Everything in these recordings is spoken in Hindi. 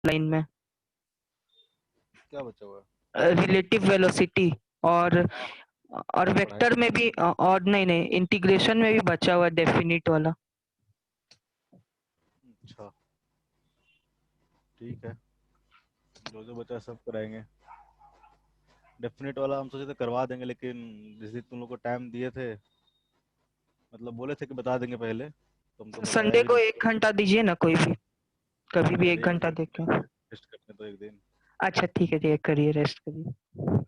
लाइन में क्या बचा हुआ है? रिलेटिव वेलोसिटी और हाँ, और पढ़ाई। वेक्टर में भी और नहीं नहीं इंटीग्रेशन में भी बचा हुआ है डेफिनिट वाला। अच्छा, ठीक है, जो जो बचा है सब कराएंगे। डेफिनेट वाला हम सोचे थे करवा देंगे, लेकिन जिस दिन तुम लोग को टाइम दिए थे, मतलब बोले थे कि बता देंगे पहले, तो हम तो बताया संडे भी को नहीं। 1 घंटा दीजिए ना कोई भी, कभी भी अरे 1 घंटा देके। रेस्ट करने दो एक दिन। अच्छा ठीक है ठीक है, करिए रेस्ट करिए।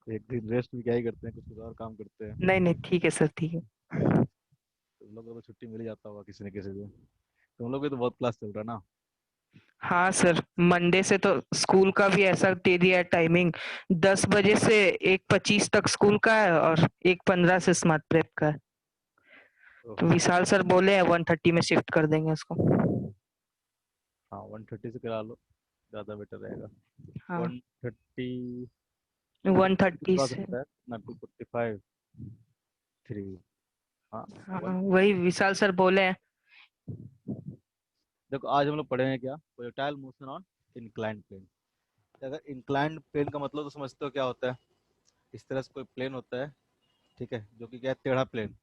एक दिन रेस्ट भी क्या ही करते हैं, कुछ कुछ और काम करते हैं। नहीं नहीं ठीक है सर ठीक है। तुम लोग को तो छुट्टी मिल ही जाता होगा किसी न किसी दिन। तुम लोग भी तो बहुत क्लास चल रहा है ना। हाँ सर, मंडे से तो स्कूल का भी ऐसा दे दिया है टाइमिंग, 10 बजे से 1:25 तक स्कूल का है और 1:15 से स्मार्ट प्रेप का है। तो ओहो। विशाल सर बोले हैं 1:30 में शिफ्ट कर देंगे उसको। हाँ, 1:30 से करा लो, ज़्यादा बेटर रहेगा। हाँ 1:30, 2:30 1:30 करवा से। सकता है ना, 2:45, 3। हाँ, हाँ 1:30। वही विशाल सर बोले हैं। देखो, आज हम लोग पढ़े हैं क्या, projectile motion on inclined plane. अगर इंक्लाइंड प्लेन का मतलब तो समझते हो क्या होता है। इस तरह से कोई प्लेन होता है, ठीक है, जो कि क्या है, टेढ़ा प्लेन,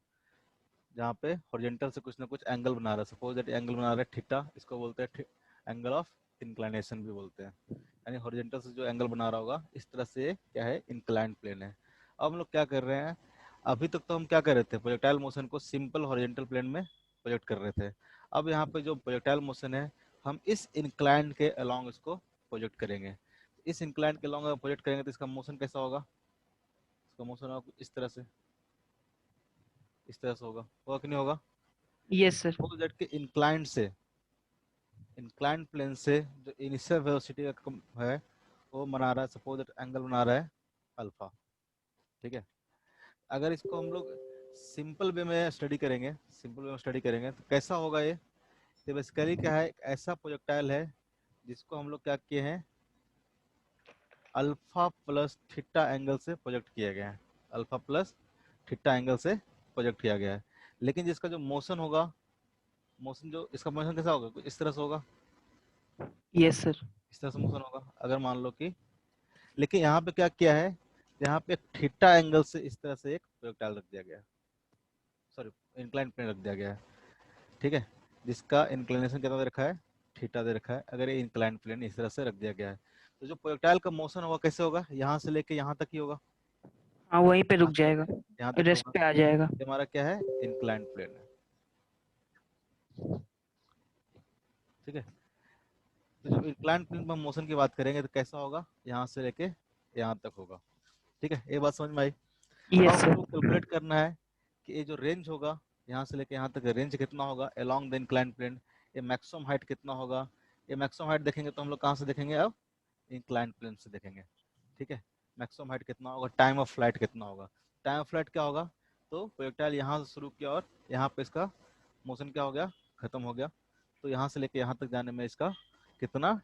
जहाँ पे हॉरिजॉन्टल से कुछ ना कुछ एंगल बना रहा है। सपोज दैट एंगल बना रहा है थीटा, इसको बोलते हैं एंगल ऑफ इंक्लाइनेशन भी बोलते हैं। यानी हॉरिजॉन्टल से जो एंगल बना रहा होगा, इस तरह से क्या है, इंक्लाइंड प्लेन है। अब हम लोग क्या कर रहे हैं, अभी तक तो हम क्या कर रहे थे, प्रोजेक्टाइल मोशन को सिंपल हॉरिजॉन्टल प्लेन में प्रोजेक्ट कर रहे थे। अब यहाँ पे जो प्रोजेक्टाइल मोशन है, हम इस इंक्लाइंड के अलोंग इसको प्रोजेक्ट करेंगे। इस इंक्लाइंड के अलोंग अगर प्रोजेक्ट करेंगे तो इसका मोशन कैसा होगा, इसका मोशन होगा कुछ इस तरह से, इस तरह से होगा कि नहीं होगा। Yes sir. सपोज दैट के इंक्लाइंड से, इंक्लाइंड प्लेन से जो इनिशियल वेलोसिटी का है, वो बना रहा है, सपोज दैट एंगल बना रहा है अल्फा, ठीक है। अगर इसको हम लोग सिंपल वे में स्टडी करेंगे, सिंपल वे में स्टडी करेंगे तो कैसा होगा ये। तो बेसिकली क्या है, एक ऐसा प्रोजेक्टाइल है जिसको हम लोग क्या किए हैं, अल्फा प्लस थीटा एंगल से प्रोजेक्ट किया गया है। अल्फा प्लस थीटा एंगल से प्रोजेक्ट किया गया है। लेकिन जिसका जो मोशन होगा, मोशन जो इसका मोशन कैसा होगा, कुछ इस तरह से होगा, यस सर। इस तरह से मोशन होगा अगर मान लो कि। लेकिन यहाँ पे क्या किया है, यहाँ पे एक थीटा एंगल से इस तरह से एक प्रोजेक्टाइल रख दिया गया है, सॉरी, इंक्लाइन प्लेन रख दिया गया है, ठीक है, जिसका इंक्लिनेशन कितना दे रखा है, थीटा दे रखा है। अगर ये इंक्लाइन प्लेन इस तरह से रख दिया गया है, तो जो प्रोजेक्टाइल का मोशन होगा कैसे होगा, यहाँ से लेके यहाँ तक ही होगा, हाँ वहीं पे यहाँ रुक से जाएगा, लेके यहाँ तक ही रेस्ट होगा। पे आ जाएगा। ये हमारा क्या है, इंक्लाइन प्लेन है, ठीक है। तो जब इंक्लाइन प्लेन पर मोशन की बात करेंगे तो कैसा होगा, यहाँ से लेके यहाँ तक होगा, ठीक है। ये बात समझ में आई। अब यस हम सर। लोग कैलकुलेट करना है कि ये जो रेंज होगा, यहाँ से लेके यहाँ तक रेंज कितना होगा अलोंग द इंक्लाइन प्लेन, ये मैक्सिमम हाइट कितना होगा। ये मैक्सिमम हाइट देखेंगे तो हम लोग कहाँ से देखेंगे, अब इंक्लाइन प्लेन से देखेंगे, ठीक है। मैक्सिमम हाइट कितना होगा, टाइम ऑफ फ्लाइट कितना होगा। टाइम ऑफ फ्लाइट क्या होगा, तो प्रोजेक्टाइल यहाँ से शुरू किया और यहाँ पे इसका मोशन क्या हो गया, खत्म हो गया। तो यहाँ से लेके यहाँ तक जाने में इसका कितना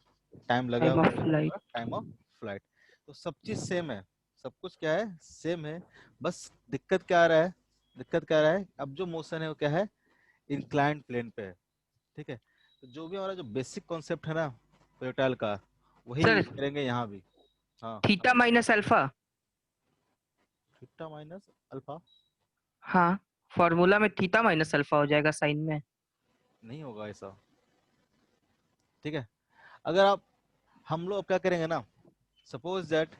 टाइम लगा, टाइम वो ऑफ होगा लाइट। Time of flight. तो सब चीज़ सेम है, सब कुछ क्या है, सेम है। बस दिक्कत क्या आ रहा है, दिक्कत क्या आ रहा है, अब जो मोशन है वो क्या है, इंक्लाइंड प्लेन पे है, ठीक है। तो जो भी हमारा जो बेसिक कॉन्सेप्ट है ना प्रोजेक्टाइल का, वही सर यूज करेंगे यहाँ भी। हाँ, theta minus alpha. Theta minus alpha हाँ, फॉर्मूला में थीटा माइनस अल्फा हो जाएगा साइन में। नहीं होगा ऐसा, ठीक है। अगर आप, हम लोग क्या करेंगे ना, सपोज दैट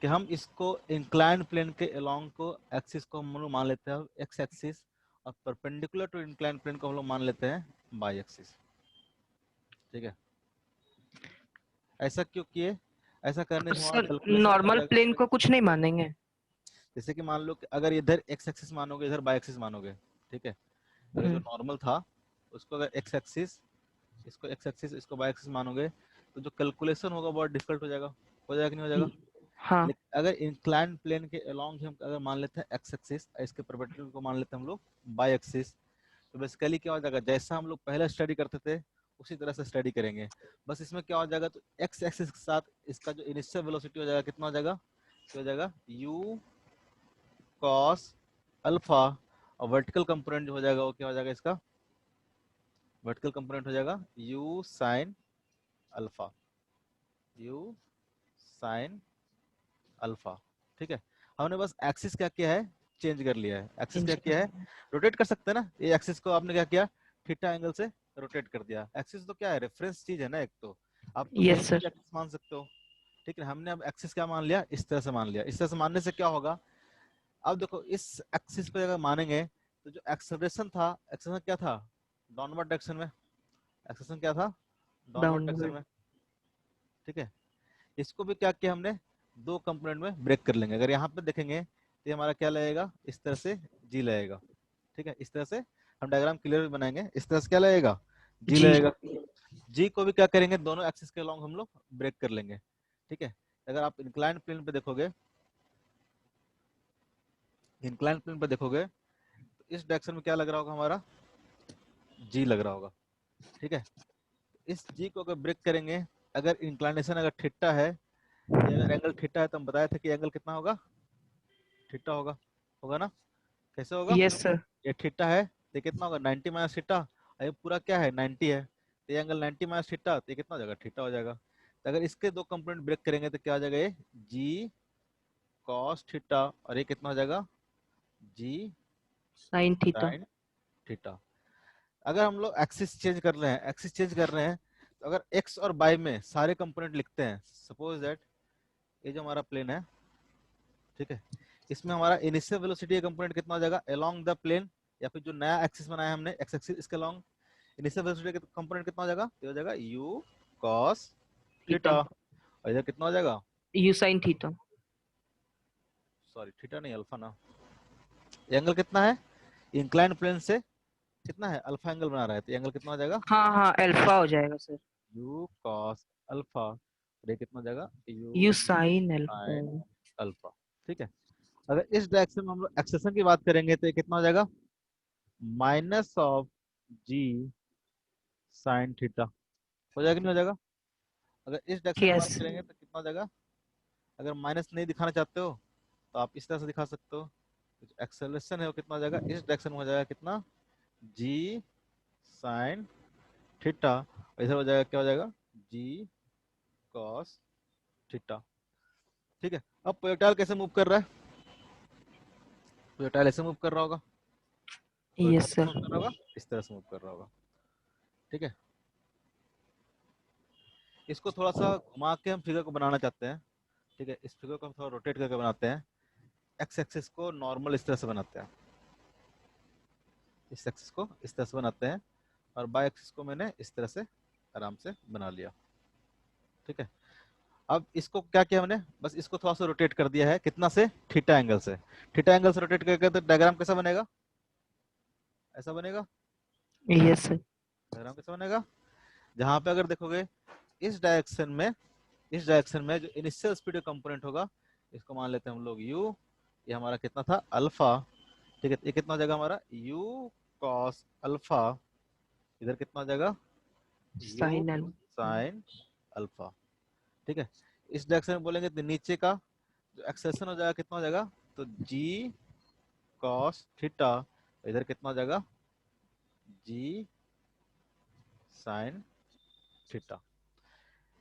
कि हम इसको इंक्लाइंड प्लेन के अलोंग को, एक्सिस को हम लोग मान लेते हैं एक्स एक्सिस, और परपेंडिकुलर टू इंक्लाइंड प्लेन को हम लोग मान लेते हैं बाई एक्सिस, ठीक है। ऐसा क्यों किए, ऐसा करने से हमारा सर कैलकुलेशन क्या हो नॉर्मल जाएगा। प्लेन को कुछ नहीं मानेंगे। जैसे कि मान लो कि अगर इधर एक्स एक्सिस मानोगे, इधर बाई एक्सिस मानोगे, ठीक है। अगर जो हम्म, नॉर्मल था उसको अगर एक्स एक्सिस, इसको एक्स एक्सिस, इसको बाई एक्सिस मानोगे, तो जो कैलकुलेशन होगा बहुत डिफिकल्ट हो जाएगा कि नहीं हो जाएगा। हाँ लेकिन अगर इंक्लाइन प्लेन के अलोंग हम अगर मान लेते हैं एक्स एक्सिस, इसके परपेंडिकुलर को मान लेते हैं हम लोग बाई एक्सिस, तो बेसिकली क्या हो जाएगा, जैसा हम लोग पहले स्टडी करते थे उसी तरह से स्टडी करेंगे। बस इसमें क्या हो जाएगा, तो एक्स एक्सिस के साथ इसका जो इनिशियल वेलोसिटी हो जाएगा कितना हो जाएगा, तो हो जाएगा यू कॉस अल्फा, और वर्टिकल कंपोनेंट जो हो जाएगा वो क्या हो जाएगा, इसका वर्टिकल कंपोनेंट हो जाएगा u sine alpha, u sine alpha. ठीक है, हमने बस एक्सिस क्या किया है, चेंज कर लिया है। एक्सिस क्या किया है, रोटेट कर सकते हैं ना, ये एक्सिस को आपने क्या किया, थीटा एंगल से रोटेट कर दिया। एक्सिस तो क्या है, रेफरेंस चीज है ना एक, तो आप तो कहीं यस पे भी सर। एक्सिस मान सकते हो। ठीक है, हमने अब एक्सिस क्या मान लिया, इस तरह से मान लिया। इस तरह से मानने से क्या होगा, अब देखो इस एक्सिस पे अगर मानेंगे तो जो एक्सेलरेशन था, एक्सेलरेशन क्या था, डाउनवर्ड डायरेक्शन में। एक्सेलरेशन क्या था, डाउनवर्ड डायरेक्शन डाउनवर्ड। में। ठीक है, इसको भी क्या किया हमने, दो कंपोनेंट में ब्रेक कर लेंगे। अगर यहाँ पे देखेंगे तो ये हमारा क्या लगेगा, इस तरह से जी लगेगा। ठीक है, इस तरह से हम डायग्राम क्लियर भी बनाएंगे। इस तरह से क्या लगेगा, जी जी। लगेगा। जी को भी क्या करेंगे, दोनों एक्सिस के अलॉन्ग हम लोग ब्रेक कर लेंगे। ठीक है, अगर आप इंक्लाइन प्लेन पे देखोगे, इंक्लाइन प्लेन पे देखोगे तो इस डायरेक्शन में क्या लग रहा होगा हमारा, जी लग रहा होगा। ठीक है, इस जी को अगर ब्रेक करेंगे, अगर इंक्लाइनेशन अगर थीटा है, ये अगर एंगल थीटा है तो हम बताए थे कि एंगल कितना होगा, थीटा होगा, होगा ना। कैसे होगा, यस सर। ये थीटा है तो ये कितना होगा, 90 माइनस थीटा। और ये पूरा क्या है, 90 है, तो ये एंगल 90 माइनस थीटा, तो ये कितना हो जाएगा, थीटा हो जाएगा। तो अगर इसके दो कंपोनेंट ब्रेक करेंगे तो क्या हो जाएगा, ये जी कॉस थीटा, और ये कितना हो जाएगा, g sine theta. Sign theta. अगर हम लोग एक्सिस चेंज कर रहे हैं, एक्सिस चेंज कर रहे हैं, तो अगर एक्स और वाई में सारे कंपोनेंट लिखते हैं, सपोज दैट ये जो हमारा प्लेन है, ठीक है, इसमें हमारा इनिशियल वेलोसिटी का कंपोनेंट कितना हो जाएगा, अलोंग द प्लेन, या फिर जो नया एक्सिस बनाया हमने एक्स एक्सिस, इसके अलोंग इनिशियल वेलोसिटी का कंपोनेंट कितना हो जाएगा, ये हो जाएगा u cos थीटा। थीटा। और इधर कितना हो जाएगा, u sine theta. Sorry theta नहीं, अल्फा ना। ये एंगल कितना है, इंक्लाइन प्लेन से कितना है, अल्फा एंगल बना रहा है, तो एंगल कितना हो जाएगा, हाँ हाँ, अल्फा हो जाएगा सर। u cos alpha. और ये कितना हो जाएगा, u you sine alpha. sin alpha. ठीक है, अगर इस डायरेक्शन में हम लोग एक्सेशन की बात करेंगे तो ये कितना हो जाएगा, minus of g sine theta. हो जाएगा, नहीं हो जाएगा। अगर इस डायरेक्शन की बात यस। करेंगे तो कितना हो जाएगा, अगर माइनस नहीं दिखाना चाहते हो तो आप इस तरह से दिखा सकते हो। एक्सेलरेशन है वो कितना हो जाएगा, इस डायरेक्शन में हो जाएगा कितना, जी साइन थीटा। इधर हो जाएगा, क्या हो जाएगा, जी कॉस थीटा। ठीक है, अब प्रोजेक्टाइल कैसे मूव कर रहा है, प्रोजेक्टाइल ऐसे मूव कर रहा होगा, प्रोजेक्टाइल यस कैसे मूव सर। कर रहा होगा, इस तरह से मूव कर रहा होगा। ठीक है, इसको थोड़ा सा घुमा के हम फिगर को बनाना चाहते हैं। ठीक है, इस फिगर को हम थोड़ा रोटेट करके बनाते हैं। एक्स एक्सिस को नॉर्मल इस तरह से बनाते हैं, इस एक्सिस को इस तरह से बनाते हैं, और बाय एक्सिस को मैंने इस तरह से आराम से बना लिया। ठीक है, अब इसको क्या किया हमने, बस इसको थोड़ा सा रोटेट कर दिया है, कितना से, थीटा एंगल से। थीटा एंगल से रोटेट करके तो डायग्राम कैसा बनेगा, ऐसा बनेगा। Yes sir. डायग्राम कैसा बनेगा, जहां पे अगर देखोगे इस डायरेक्शन में, इस डायरेक्शन में जो इनिशियल स्पीड का कंपोनेंट होगा, इसको मान लेते हैं हम लोग u, ये हमारा कितना था, अल्फा। ठीक है, ये कितना हो जाएगा हमारा, u cos अल्फा। इधर कितना हो जाएगा, u sine alpha. sin alpha. ठीक है, इस डायरेक्शन में बोलेंगे तो नीचे का जो एक्सेशन हो जाएगा कितना हो जाएगा, तो g cos थीटा। इधर कितना हो जाएगा, g sin थीटा।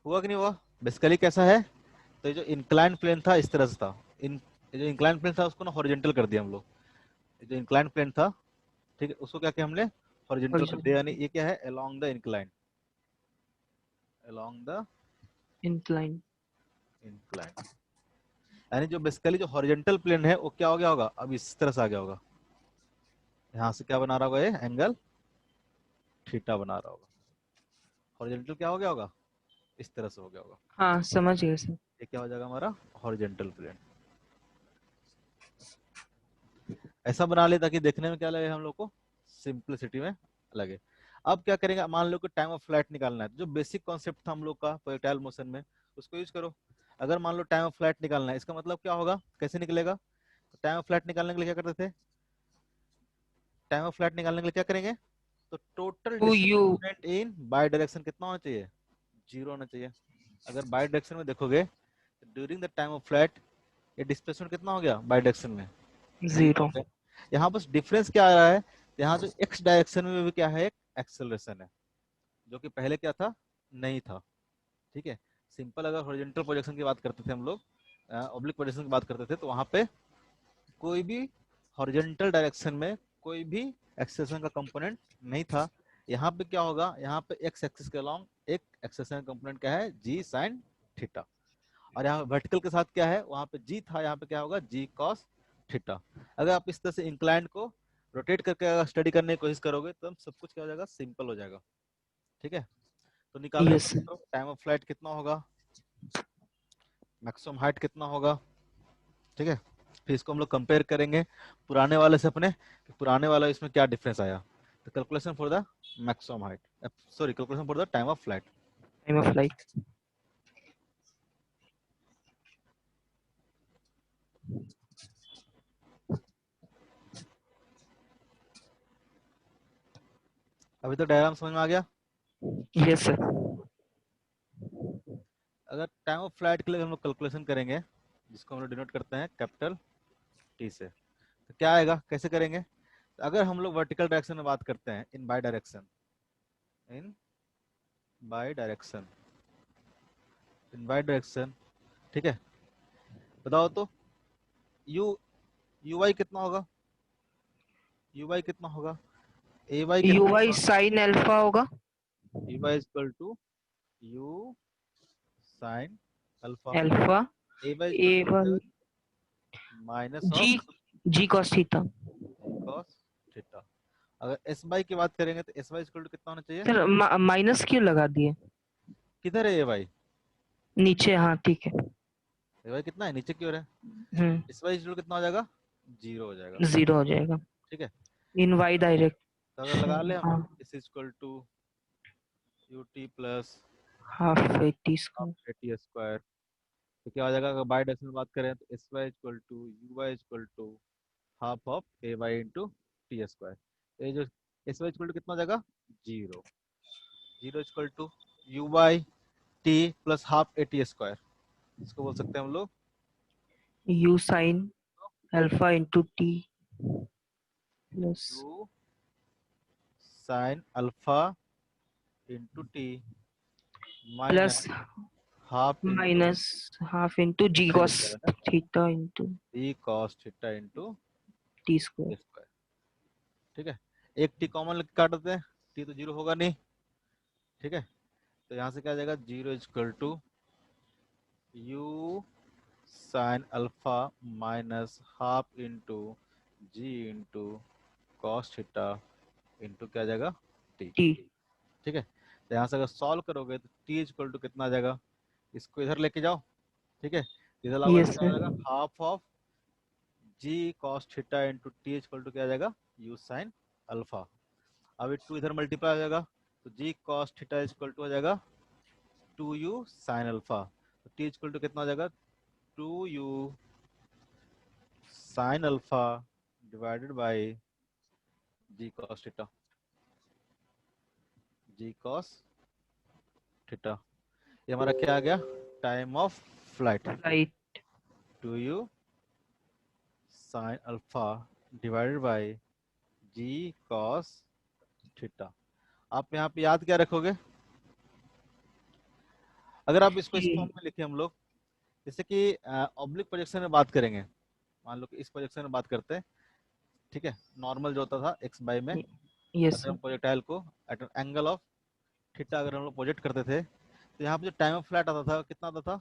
हुआ कि नहीं हुआ, बेसिकली कैसा है, तो ये जो इंक्लाइन प्लेन था इस तरह से था, इन ये जो इंक्लाइन प्लेन था उसको ना हॉरिजॉन्टल कर दिया हम लोग। ये जो इंक्लाइन प्लेन था, ठीक है, उसको क्या किया हमने, हॉरिजॉन्टल कर दिया, यानी ये क्या है, along the incline, along the incline. Incline. यानी जो बेसिकली जो हॉरिजॉन्टल प्लेन है वो क्या हो गया होगा, अब इस तरह से आ गया होगा, यहाँ से क्या बना रहा होगा, ये एंगल थीटा बना रहा होगा। हॉरिजॉन्टल क्या हो गया होगा, इस तरह से हो गया होगा। हाँ समझ गए सर। ये क्या हो जाएगा हमारा, हॉरिजॉन्टल प्लेन। ऐसा बना ले ताकि देखने में क्या लगे हम लोग को, सिंपलिसिटी में लगे। अब क्या करेंगे, मान लो कि टाइम ऑफ फ्लाइट निकालना है, जो बेसिक कॉन्सेप्ट था हम लोग का प्रोजेक्टाइल मोशन में, उसको यूज करो। अगर मान लो टाइम ऑफ फ्लाइट निकालना है, इसका मतलब क्या होगा, कैसे निकलेगा, टाइम ऑफ फ्लाइट निकालने के लिए क्या करते थे, टाइम ऑफ फ्लाइट निकालने के लिए क्या करेंगे, तो total two you. Displacement in y direction कितना होना चाहिए, जीरो होना चाहिए। अगर बाय डायरेक्शन में देखोगे during the time of flight, ये डिस्प्लेसमेंट कितना हो गया बाय डायरेक्शन में, जीरो हो जीरो। गया। यहाँ बस डिफरेंस क्या आ रहा है, यहाँ जो एक्स डायरेक्शन में भी क्या है, एक एक्सेलरेशन है, जो कि पहले क्या था, नहीं था। ठीक है। सिंपल अगर हॉरिजॉन्टल प्रोजेक्शन की बात करते थे हम लोग, ऑब्लिक प्रोजेक्शन की बात करते थे, तो वहां पे कोई भी हॉरिजॉन्टल डायरेक्शन में कोई भी एक्सेलरेशन का कंपोनेंट नहीं था। यहाँ पे क्या होगा, यहाँ पे एक्स एक्सिस के अलोंग एक एक्सेलरेशन कंपोनेंट क्या है, जी साइन थीटा। और यहाँ वर्टिकल के साथ क्या है, वहां पे जी था, यहाँ पे क्या होगा, जी कॉस थीटा। अगर आप इस तरह से इंक्लाइंड को रोटेट करके अगर स्टडी करने की कोशिश करोगे तो सब कुछ क्या हो जाएगा, सिंपल हो जाएगा। ठीक है, तो निकालने यस का टाइम ऑफ फ्लाइट कितना होगा, मैक्सिमम हाइट कितना होगा। ठीक है, फिर इसको हम लोग कंपेयर करेंगे पुराने वाले से अपने, कि पुराने वाला इसमें क्या डिफरेंस आया। तो calculation for the maximum height, sorry calculation for the time of flight. Time of flight. अभी तो डायग्राम समझ में आ गया। Yes sir. अगर टाइम ऑफ फ्लाइट के लिए हम लोग कैलकुलेशन करेंगे, जिसको हम लोग डिनोट करते हैं कैपिटल टी से, तो क्या आएगा, कैसे करेंगे। तो अगर हम लोग वर्टिकल डायरेक्शन में बात करते हैं, इन बाय डायरेक्शन, इन बाय डायरेक्शन, इन बाय डायरेक्शन, ठीक है, बताओ तो यू यू वाई कितना होगा, यू वाई कितना होगा, ए वाई यू कितना वाई होगा, साइन अल्फा होगा। U y equal to u sine alpha, alpha a y a equal to one minus g of g cos theta. G cos theta. अगर एस बाई की बात करेंगे तो एस वाई इक्वल टू कितना होना चाहिए, सर माइनस क्यों लगा दिए? किधर है ए वाई, नीचे, हाँ ठीक है। ए वाई कितना है, नीचे की ओर है। हम्म। एस वाई इक्वल कितना हो जाएगा, जीरो हो जाएगा। जीरो हो जाएगा। ठीक है, इन वाई तो अगर लगा डायरेक्शन। ले हम हाँ। S equal to u t plus half 80 square. Half a t square, तो क्या हो जाएगा, अगर बाई डायरेक्शन में बात करें तो S y equal to u y equal to half of a y into t square. तो ये जो एस वाई इक्वल टू कितना हो जाएगा, zero. Zero equal to u y t plus half a t square, इसको बोल सकते हैं हम लोग u sine alpha into t plus u sine alpha into t plus minus half into minus half into g ये कॉस लिखा है ना, theta into d cos theta into t square. T square. ठीक है, एक टी कॉमन काट देते हैं, टी तो जीरो होगा नहीं। ठीक है, तो यहाँ से क्या आ जाएगा, zero equal to u sine alpha minus half into g into cos theta into क्या आ जाएगा, टी। टी। ठीक है, तो यहाँ से अगर सॉल्व करोगे तो टी इक्वल टू कितना आ जाएगा, इसको इधर लेके जाओ। ठीक है, इधर लाओगे तो यस क्या हो सर। जाएगा, half of g cos theta into t equal to क्या आ जाएगा, यू साइन अल्फा। अब टू इधर मल्टीप्लाई हो जाएगा, तो g cos theta equal to हो जाएगा टू यू साइन अल्फा। तो टी इक्वल टू कितना हो जाएगा, two u sine alpha divided by g cos theta, g cos theta. ये हमारा क्या आ गया, time of flight, right. Two u sine alpha divided by g cos theta. आप यहाँ पे याद क्या रखोगे, अगर आप इसको इस फॉर्म में लिखे हम लोग, जैसे कि ऑब्लिक प्रोजेक्शन में बात करेंगे, मान लो कि इस प्रोजेक्शन में बात करते हैं। ठीक है, नॉर्मल जो होता था एक्स बाई में, यस अगर हम सर। प्रोजेक्टाइल को at an angle of theta अगर हम लोग प्रोजेक्ट करते थे, तो यहाँ पे जो टाइम ऑफ फ्लाइट आता था कितना आता था,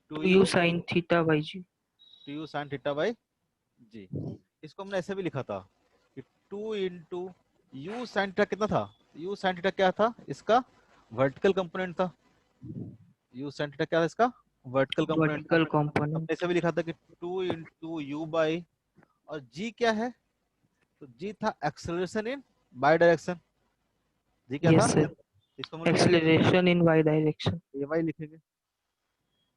two two u u sine theta by g. Two u sine theta by g. इसको हमने ऐसे भी लिखा था कि two into u sine theta कितना था, यू साइन थीटा क्या था, इसका वर्टिकल कंपोनेंट था। यू साइन थीटा क्या था, इसका वर्टिकल कंपोनेंट था। वर्टिकल हमने कंपोनेंट। ऐसे भी लिखा था कि टू इंटू यू बाई, और जी क्या है, तो जी था एक्सेलरेशन इन बाई डायरेक्शन। जी क्या था, यस सर। इसको हम लोग क्या लिखेंगे, acceleration in Y direction. A Y लिखेंगे।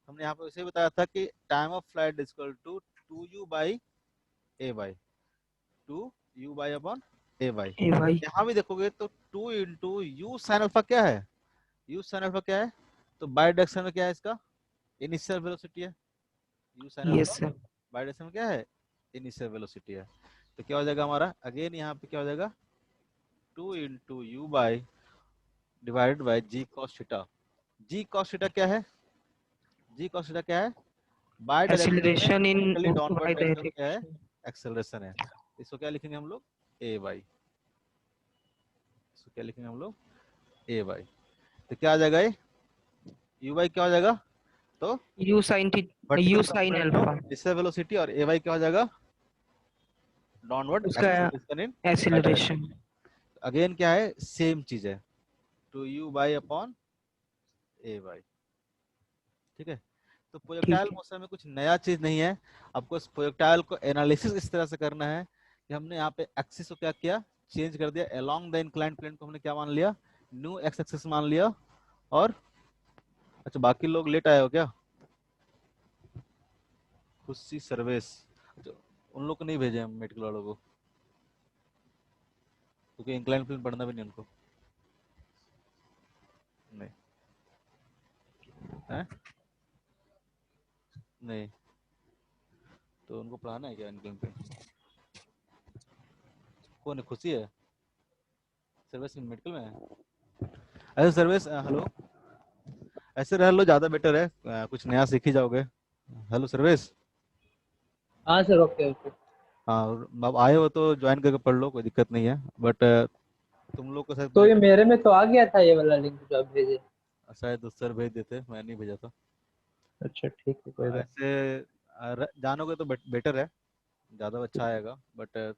हमने यहाँ पे वैसे बताया था कि time of flight equal to two u by A Y, to u y upon a y. A Y. यहाँ भी देखोगे तो to into u sine alpha क्या है, यू साइन अल्फा क्या है, तो बाई डायरेक्शन में क्या है, इसका इनिशियल वेलोसिटी है। U sine yes alpha sir. Y direction में क्या है, इनिशियल वेलोसिटी है। तो क्या हो जाएगा हमारा, अगेन यहाँ पे क्या हो जाएगा, two into u y divided by g cos theta. G cos theta क्या है? जी कॉस थीटा क्या है? बाय डायरेक्शनल में acceleration in vertically downward y direction क्या है? डायरेक्शन। एक्सेलरेशन है। इसको क्या लिखेंगे हम लोग? ए वाई। इसको क्या लिखेंगे हम लोग? ए वाई। तो क्या आ जाएगा ये? यू वाई क्या हो जाएगा? तो u sine vertical u sine component alpha, of distal velocity, और ए वाई क्या हो जाएगा? डाउनवर्ड उसका acceleration in y direction. Acceleration. Again क्या है? सेम चीज है, two u y upon a y. ठीक है। तो प्रोजेक्टाइल ठीक है। मोशन में कुछ नया चीज नहीं है। आपको इस प्रोजेक्टाइल को एनालिसिस इस तरह से करना है कि हमने यहाँ पे एक्सिस को क्या किया? चेंज कर दिया। अलोंग द इंक्लाइंड प्लेन को हमने क्या मान लिया? न्यू एक्स एक्सिस मान लिया। और अच्छा, बाकी लोग लेट आए हो क्या? खुशी सर्वेश, अच्छा, उन लोग को नहीं भेजे हम मेडिकल वालों को, क्योंकि इंक्लाइंड प्लेन पढ़ना भी नहीं उनको। नहीं है? नहीं, तो उनको पढ़ाना है क्या इंक्लाइंड प्लेन? कौन है? खुशी है? सर्वेश मेडिकल में है? अच्छा सर्वेश, हेलो, ऐसे रह लो, ज्यादा बेटर है, कुछ नया सीख ही जाओगे। हेलो सर्वेश। हाँ सर, ओके ओके। हाँ, अब आए हो तो ज्वाइन करके पढ़ लो, कोई दिक्कत नहीं है, बट तुम लोग को शायद तो ये मेरे में तो आ गया था ये वाला लिंक जो आप भेजे। शायद उस सर भेज देते, मैं नहीं भेजा था। अच्छा ठीक है, कोई बात। ऐसे जानोगे तो बेटर है, ज़्यादा अच्छा आएगा, बट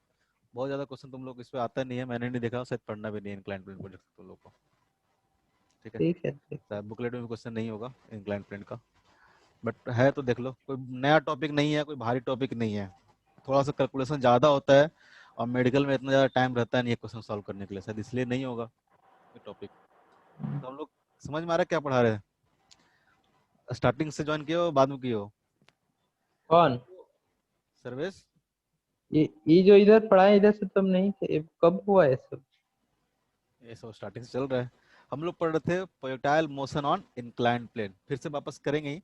बहुत ज़्यादा क्वेश्चन तुम लोग इस पे आता नहीं है, मैंने नहीं देखा, शायद पढ़ना भी नहीं है इंक्लाइन प्लेन प्रोजेक्ट तुम लोग को। ठीक है, ठीक है ठीक। शायद बुकलेट में भी क्वेश्चन नहीं होगा इंक्लाइन प्लेन का, बट है तो देख लो। कोई नया टॉपिक नहीं है, कोई भारी टॉपिक नहीं है, थोड़ा सा कैलकुलेशन ज़्यादा होता है, और मेडिकल में इतना ज़्यादा टाइम रहता है नहीं क्वेश्चन सॉल्व करने के लिए, शायद इसलिए नहीं होगा ये टॉपिक। तो हम लोग समझ में आ रहा है क्या पढ़ा रहे हैं? स्टार्टिंग से ज्वाइन किए हो, बाद में किए हो कौन? सर्विस? ये जो इधर पढ़ाए इधर से तुम नहीं थे, ये कब हुआ ये सब? ये सब स्टार्टिंग से चल रहा है। हम लोग पढ़ रहे थे projectile motion on inclined plane, फिर से वापस करेंगे ही।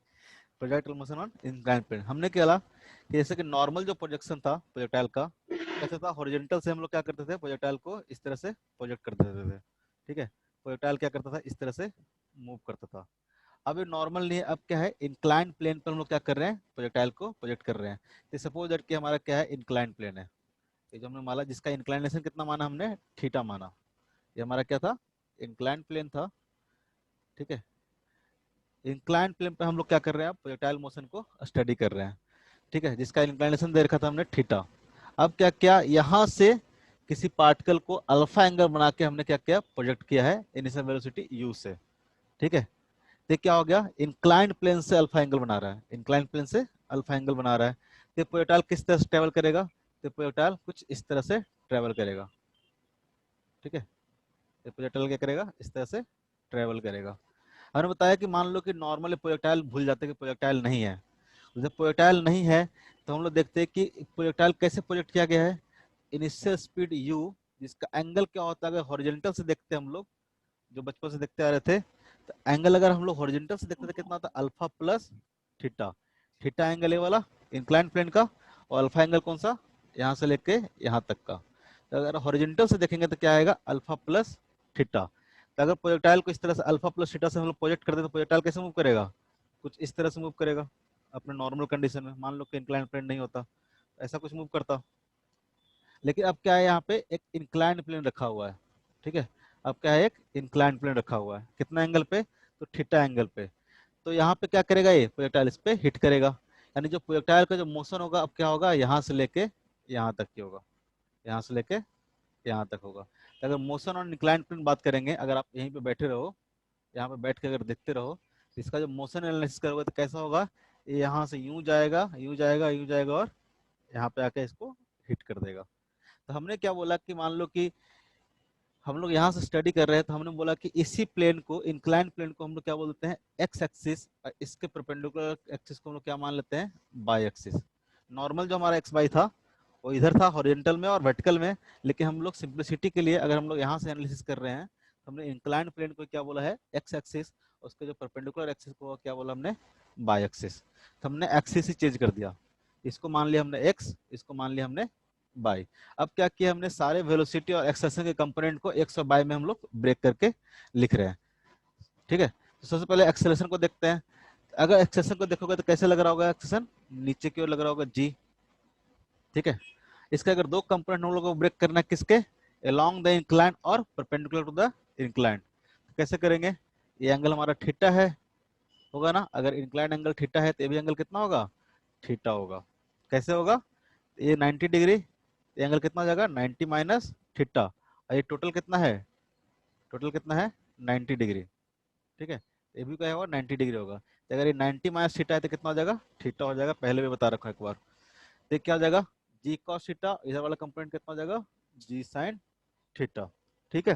Projectile motion on inclined plane हमने क्या कि जैसे कि नॉर्मल जो प्रोजेक्शन था प्रोजेक्टाइल का, कैसे था? हॉरिजॉन्टल से हम लोग क्या करते थे? प्रोजेक्टाइल को इस तरह से प्रोजेक्ट कर देते थे। ठीक है, प्रोजेक्टाइल क्या करता था? इस तरह से मूव करता था। अब ये नॉर्मल नहीं है, अब क्या है? इंक्लाइंड प्लेन पर हम लोग क्या कर रहे हैं? प्रोजेक्टाइल को प्रोजेक्ट कर रहे हैं। तो सपोज दैट कि हमारा क्या है? इंक्लाइंड प्लेन है, ये जो हमने माना, जिसका इंक्लाइनेशन कितना माना हमने? थीटा माना। ये हमारा क्या था? इंक्लाइंड प्लेन था। ठीक है, इंक्लाइंड प्लेन पे हम लोग क्या कर रहे हैं? प्रोजेक्टाइल मोशन को स्टडी कर रहे हैं। ठीक है, जिसका इंक्लाइनेशन दे रखा था हमने थीटा। अब क्या क्या यहाँ से किसी पार्टिकल को अल्फा एंगल बना के हमने क्या किया? प्रोजेक्ट किया है इनिशियल वेलोसिटी u से। ठीक है, तो क्या हो गया? इंक्लाइंड प्लेन से अल्फा एंगल बना रहा है, इंक्लाइंड प्लेन से अल्फा एंगल बना रहा है। तो प्रोजेक्टाइल किस तरह से ट्रेवल करेगा? तो प्रोजेक्टाइल कुछ इस तरह से ट्रेवल करेगा। ठीक है, तो प्रोजेक्टाइल क्या करेगा? इस तरह से ट्रेवल करेगा। हमने बताया कि मान लो कि नॉर्मली प्रोजेक्टाइल भूल जाते हैं कि प्रोजेक्टाइल नहीं है। जब प्रोजेक्टाइल नहीं है तो हम लोग देखते हैं कि प्रोजेक्टाइल कैसे प्रोजेक्ट किया गया है? इनिशियल स्पीड u, जिसका एंगल क्या होता है? अगर हॉरिजॉन्टल से देखते हैं हम लोग, जो बचपन से देखते आ रहे थे, तो एंगल अगर हम लोग हॉरिजॉन्टल से देखते थे कितना होता है? Alpha plus theta. Theta angle ये वाला इंक्लाइंड प्लेन का, और अल्फा एंगल कौन सा? यहाँ से लेके यहाँ तक का। तो अगर हॉरिजॉन्टल से देखेंगे तो क्या आएगा? Alpha plus theta. तो अगर प्रोजेक्टाइल को इस तरह से अल्फा प्लस थीटा से हम लोग प्रोजेक्ट करते तो प्रोजेक्टाइल कैसे मूव करेगा? कुछ इस तरह से मूव करेगा अपने नॉर्मल कंडीशन में। मान लो कि इंक्लाइंड प्लेन नहीं होता, ऐसा कुछ मूव करता। लेकिन अब क्या है? यहाँ पे एक इंक्लाइंड प्लेन रखा हुआ है। ठीक है, अब क्या है? एक इंक्लाइंड प्लेन रखा हुआ है, कितना एंगल पे? तो थीटा एंगल पे। तो यहाँ पे क्या करेगा? ये प्रोजेक्टाइल इस पे हिट करेगा, यानी जो प्रोजेक्टाइल का जो मोशन होगा अब क्या होगा? यहाँ से लेके यहाँ तक की होगा, यहाँ से लेके यहाँ तक होगा। तो अगर मोशन और इंक्लाइंड प्लेन बात करेंगे, अगर आप यहीं पे बैठे रहो, यहाँ पे बैठ के अगर देखते रहो, तो इसका जो मोशन एनालिसिस करोगे तो कैसा होगा? ये यहाँ से यूं जाएगा, यूं जाएगा, यूं जाएगा, और यहाँ पे आके इसको हिट कर देगा। तो हमने क्या बोला कि मान लो कि हम लोग यहाँ से स्टडी कर रहे हैं, तो हमने बोला कि इसी प्लेन को, इंक्लाइन प्लेन को हम लोग क्या बोलते हैं? एक्स एक्सिस, और इसके परपेंडिकुलर एक्सिस को हम लोग क्या मान लेते हैं? By axis. नॉर्मल जो हमारा एक्स बाई था वो इधर था हॉरिजॉन्टल में और वर्टिकल में, लेकिन हम लोग सिंप्लिसिटी के लिए अगर हम लोग यहाँ से एनालिसिस कर रहे हैं तो हमने इंक्लाइन प्लेन को क्या बोला है? X axis. उसके जो परपेंडिकुलर एक्सिस को क्या बोला हमने? By axis. तो हमने एक्सिस ही चेंज कर दिया, इसको मान लिया हमने एक्स, इसको मान लिया हमने बाई। अब क्या किया हमने? सारे वेलोसिटी और एक्सेलरेशन के कंपोनेंट को एक्स और बाई में हम लोग ब्रेक करके लिख रहे हैं। ठीक है, तो सबसे पहले एक्सेलरेशन को देखते हैं। अगर एक्सेलरेशन को देखोगे तो कैसे लग रहा होगा एक्सेलरेशन, नीचे की ओर लग रहा होगा जी, ठीक है। इसके अगर दो कंपोनेंट हम लोग को ब्रेक करना है, किसके, अलोंग द इंक्लाइन और परपेंडिकुलर टू द इंक्लाइन। कैसे करेंगे, ये एंगल हमारा थीटा है, होगा ना, अगर इंक्लाइन एंगल थीटा है तो ये भी एंगल कितना होगा, थीटा होगा। कैसे होगा, ये 90 डिग्री, ये एंगल कितना हो जाएगा 90 माइनस थीटा, और ये टोटल कितना है, टोटल कितना है 90 डिग्री, ठीक है। ये भी क्या होगा 90 डिग्री होगा। तो अगर ये 90 माइनस थीटा है तो कितना हो जाएगा, थीटा हो जाएगा, पहले भी बता रखा है एक बार। तो क्या हो जाएगा, जी कॉस थीटा, इधर वाला कंपोनेंट कितना हो जाएगा, जी साइन थीटा, ठीक है।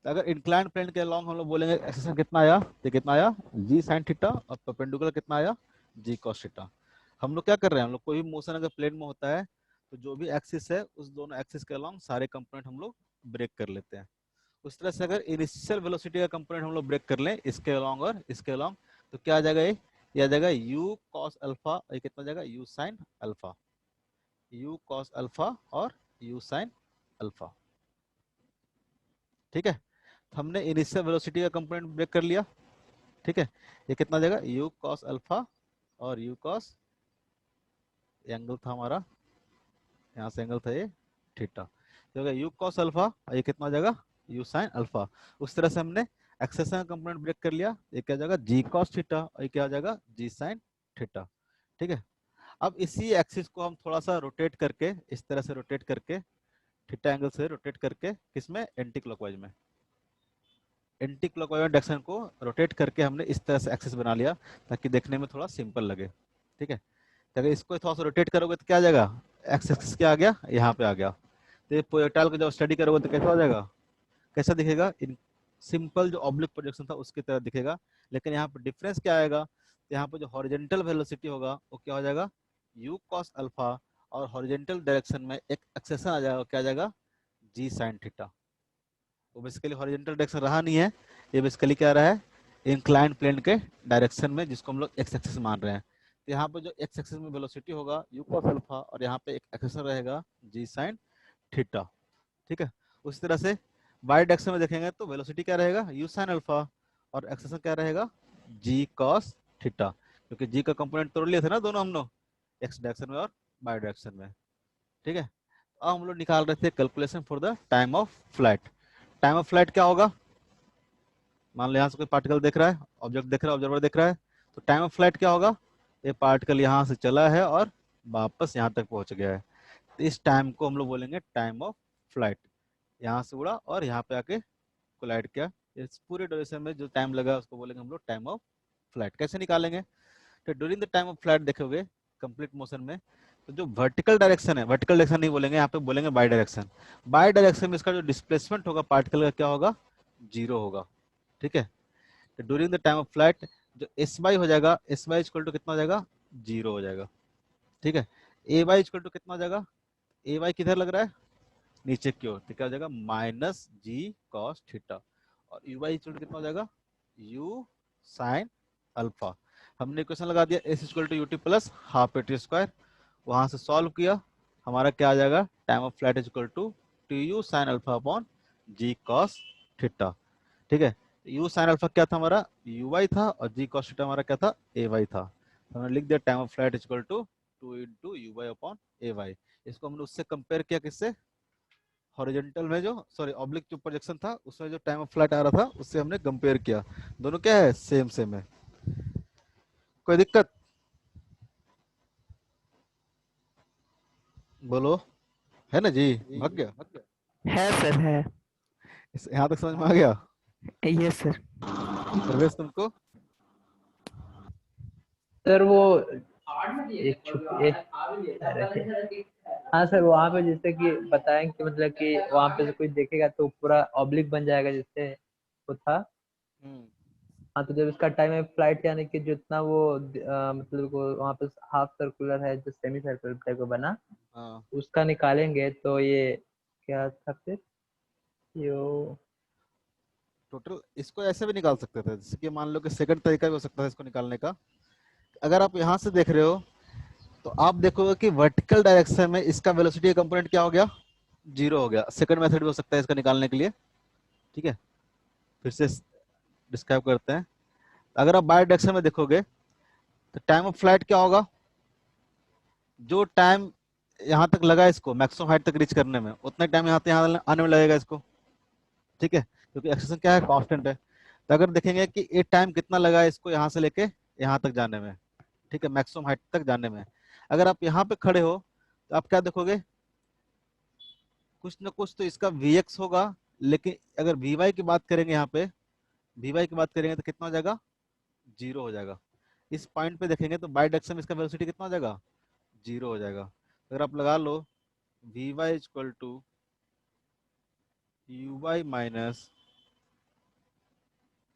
तो अगर इंक्लाइन प्लेन के अलोंग हम लोग बोलेंगे एक्सेशन कितना आया, तो कितना आया जी साइन थीटा, और परपेंडिकुलर कितना आया जी कॉस थीटा। हम लोग क्या कर रहे हैं, हम लोग कोई भी मोशन अगर प्लेन में होता है तो जो भी एक्सिस है उस दोनों एक्सिस के अलोंग सारे कंपोनेंट हम लोग ब्रेक कर लेते हैं। उस तरह से अगर इनिशियल वेलोसिटी का कंपोनेंट हम लोग ब्रेक कर लें इसके अलोंग और इसके अलोंग, तो क्या आ जाएगा, ये आ जाएगा यू कॉस अल्फा, ये कितना जाएगा u sine alpha, you cos alpha और यू साइन अल्फा, ठीक है। हमने इनिशियल वेलोसिटी का कंपोनेंट ब्रेक कर लिया, ठीक है। ये कितना जाएगा यू कॉस अल्फा और यू कॉस, एंगल था हमारा, यहाँ से एंगल था ये थीटा, तो यू कॉस अल्फा, ये कितना हो जाएगा यू साइन अल्फा। उस तरह से हमने एक्सेशन का कंपोनेंट ब्रेक कर लिया, ये क्या जाएगा जी कॉस थीटा, और ये क्या हो जाएगा जी साइन थीटा, ठीक है। अब इसी एक्सिस को हम थोड़ा सा रोटेट करके, इस तरह से रोटेट करके, थीटा एंगल से रोटेट करके, किसमें, एंटी क्लॉकवाइज में, एंटी क्लॉकवाइज डायरेक्शन को रोटेट करके हमने इस तरह से एक्सिस बना लिया ताकि देखने में थोड़ा सिंपल लगे, ठीक है। तो अगर इसको थोड़ा सा रोटेट करोगे तो क्या आ जाएगा, एक्स एक्सिस क्या आ गया, यहाँ पे आ गया। तो ये प्रोजेक्टाइल को जब स्टडी करोगे तो कैसा हो जाएगा, कैसा दिखेगा, इन सिंपल जो ऑब्लिक प्रोजेक्शन था उसकी तरह दिखेगा। लेकिन यहाँ पे डिफरेंस क्या आएगा, यहाँ पे जो हॉरिजेंटल वेलोसिटी होगा वो क्या हो जाएगा यू कॉस अल्फा, और हॉरिजेंटल डायरेक्शन में एक एक्सेशन आ जाएगा, क्या आ जाएगा जी साइन थीटा। वो बेसिकली हॉरिजॉन्टल डायरेक्शन रहा नहीं है, ये बेसिकली क्या रहा है इंक्लाइन प्लेन के डायरेक्शन में, जिसको हम लोग एक्स एक्सिस मान रहे हैं। तो यहाँ पे जो एक्स एक्सिस में वेलोसिटी होगा यू कॉस अल्फा, और यहाँ पे एक एक्सेशन रहेगा जी साइन थीटा, ठीक है। उसी तरह से वाई डायरेक्शन में देखेंगे तो वेलोसिटी क्या रहेगा यू साइन अल्फा, और एक्सेशन क्या रहेगा जी कॉस थीटा, क्योंकि जी का कंपोनेंट तोड़ लिए थे ना दोनों हम लोग, एक्स डायरेक्शन में और वाई डायरेक्शन में, ठीक है। अब हम लोग निकाल रहे थे calculation for the time of flight. Time of flight क्या होगा, मान लो यहाँ से कोई पार्टिकल देख रहा है, ऑब्जेक्ट देख रहा है, ऑब्जर्वर देख रहा है, तो टाइम ऑफ फ्लाइट क्या होगा, ये पार्टिकल यहाँ से चला है और वापस यहाँ तक पहुंच गया है, तो इस टाइम को हम लोग बोलेंगे टाइम ऑफ फ्लाइट। यहाँ से उड़ा और यहाँ पे आके कोलाइड किया, इस पूरे ड्यूरेशन में जो टाइम लगा उसको बोलेंगे हम लोग टाइम ऑफ फ्लाइट। कैसे निकालेंगे, तो during the time of flight देखोगे कंप्लीट मोशन में, तो जो वर्टिकल डायरेक्शन है, वर्टिकल डायरेक्शन नहीं बोलेंगे, यहाँ पे बोलेंगे बाई डायरेक्शन। बाई डायरेक्शन में इसका जो डिस्प्लेसमेंट होगा पार्टिकल का क्या होगा, जीरो होगा, ठीक है। तो during the time of flight जो एस बाई हो जाएगा, एस बाई इक्वल टू कितना हो जाएगा, जीरो हो जाएगा, ठीक है। ए बाई इक्वल टू कितना हो जाएगा, ए बाई किधर लग रहा है नीचे की ओर, तो क्या हो जाएगा माइनस जी कॉस थीटा, और यू बाई इक्वल टू कितना हो जाएगा यू साइन अल्फा। हमने इक्वेशन लगा दिया s equal to u t plus half a t square, वहां से सॉल्व किया, हमारा क्या आ जाएगा time of flight equal to t u sine alpha upon g cos theta, ठीक है। यू साइन अल्फा क्या था हमारा यू वाई था, और जी कॉस थीटा हमारा क्या था ए वाई था, तो हमने लिख दिया time of flight equal to 2 into u y upon a y. इसको हमने उससे कंपेयर किया किससे, हॉरिजॉन्टल में जो सॉरी ऑब्लिक जो प्रोजेक्शन था उसमें जो टाइम ऑफ फ्लाइट आ रहा था उससे हमने कंपेयर किया, दोनों क्या है सेम सेम है। कोई दिक्कत, बोलो, है ना जी, भाग गया, है सर, है। यहाँ तक समझ में आ गया, यस सर। प्रवेश तुमको, सर वो एक छुट्टी अरे हाँ सर, वहाँ पे जैसे कि बताएं कि मतलब कि वहाँ पे से कोई देखेगा तो पूरा ऑब्लिक बन जाएगा जैसे वो था। हाँ, तो जब इसका टाइम है फ्लाइट यानी कि जितना वो मतलब वो वहाँ पे हाफ सर्कुलर है जो सेमी सर्कुलर टाइप का बना, हाँ उसका निकालेंगे तो ये क्या था फिर यो। टोटल इसको ऐसे भी निकाल सकते थे, जैसे कि मान लो कि सेकंड तरीका भी हो सकता है इसको निकालने का। अगर आप यहाँ से देख रहे हो तो आप देखोगे कि वर्टिकल डायरेक्शन में इसका वेलोसिटी कंपोनेंट क्या हो गया, जीरो हो गया। सेकंड मेथड भी हो सकता है इसका निकालने के लिए, ठीक है। फिर से डिस्क्राइब करते हैं। अगर आप बाय डायरेक्शन में देखोगे तो टाइम ऑफ फ्लाइट क्या होगा, जो टाइम यहाँ तक लगा इसको मैक्सिमम हाइट तक रीच करने में, उतना टाइम यहाँ आने में लगेगा इसको, ठीक है, क्योंकि एक्सेलेरेशन क्या है, कांस्टेंट है। तो अगर देखेंगे कि ये टाइम कितना लगा है इसको यहाँ से लेके यहाँ तक जाने में, ठीक है, मैक्सिमम हाइट तक जाने में। अगर आप यहाँ पे खड़े हो तो आप क्या देखोगे, कुछ ना कुछ तो इसका Vx होगा, लेकिन अगर Vy की बात करेंगे, यहाँ पे Vy की बात करेंगे तो कितना हो जाएगा, 0 हो जाएगा। इस पॉइंट पे देखेंगे तो बाई डायरेक्शन में इसका वेलोसिटी कितना हो जाएगा, 0 हो जाएगा। अगर आप लगा लो Vy equal to Uy minus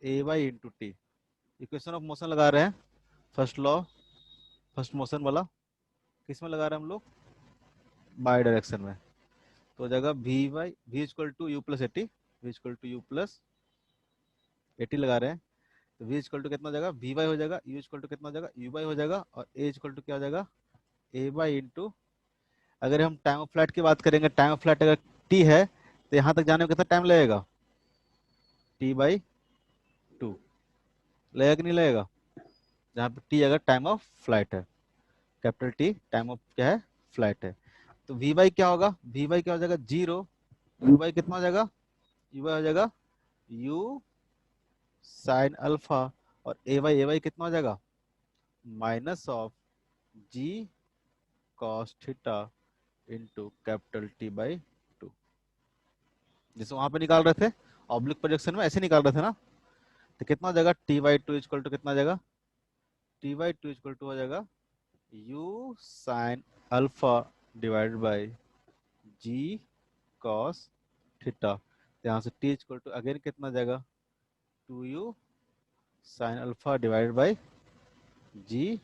Ay into t, equation of motion लगा रहे हैं, फर्स्ट लॉ, फर्स्ट मोशन वाला, किस में लगा रहे हैं हम लोग, बाई डायरेक्शन में। तो हो जाएगा v equal to u plus a t, v equal to u plus a t लगा रहे हैं, तो वी इक्वल टू कितना हो जाएगा, वी वाई हो जाएगा, यू इक्वल टू कितना हो जाएगा, यू वाई हो जाएगा, और ए इक्वल टू क्या हो जाएगा, ए वाई इंटू, अगर हम टाइम ऑफ फ्लाइट की बात करेंगे, टाइम ऑफ फ्लाइट अगर टी है तो यहाँ तक जाने में कितना टाइम लगेगा, टी बाई टू, लगेगा कि नहीं लगेगा, जहाँ पे टी अगर टाइम ऑफ फ्लाइट है, कैपिटल टी टाइम ऑफ क्या है, फ्लाइट है। तो वी वाई क्या होगा, वी वाई क्या हो जाएगा, 0, यू वाई कितना हो जाएगा, यू वाई हो जाएगा यू साइन अल्फा, और ए वाई कितना हो जाएगा, minus of g cos theta into capital t by two. जैसे वहां पे निकाल रहे थे ऑब्लिक प्रोजेक्शन में, ऐसे निकाल रहे थे ना, तो कितना हो जाएगा, t by two equal to कितना हो जाएगा, t by two equal to हो जाएगा u sine alpha divided by g cos theta, यहाँ से टी इक्वल टू अगेन कितना हो जाएगा, two u sine alpha divided by g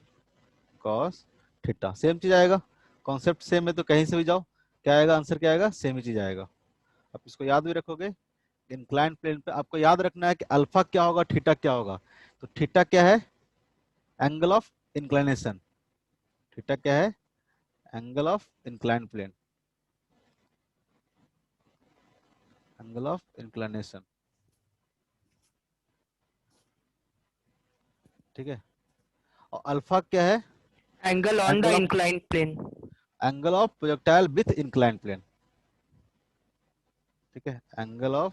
cos theta. Same चीज आएगा, कॉन्सेप्ट सेम है तो कहीं से भी जाओ क्या आएगा, आंसर क्या आएगा, सेम ही चीज आएगा। आप इसको याद भी रखोगे, इंक्लाइन प्लेन पे आपको याद रखना है कि अल्फा क्या होगा, थीटा क्या होगा। तो थीटा क्या है, एंगल ऑफ इंक्लाइनेशन, थीटा क्या है, angle of incline plane, angle of inclination, ठीक है। और अल्फा क्या है, angle on the angle of, inclined plane. Angle of projectile with incline plane, ठीक है, angle of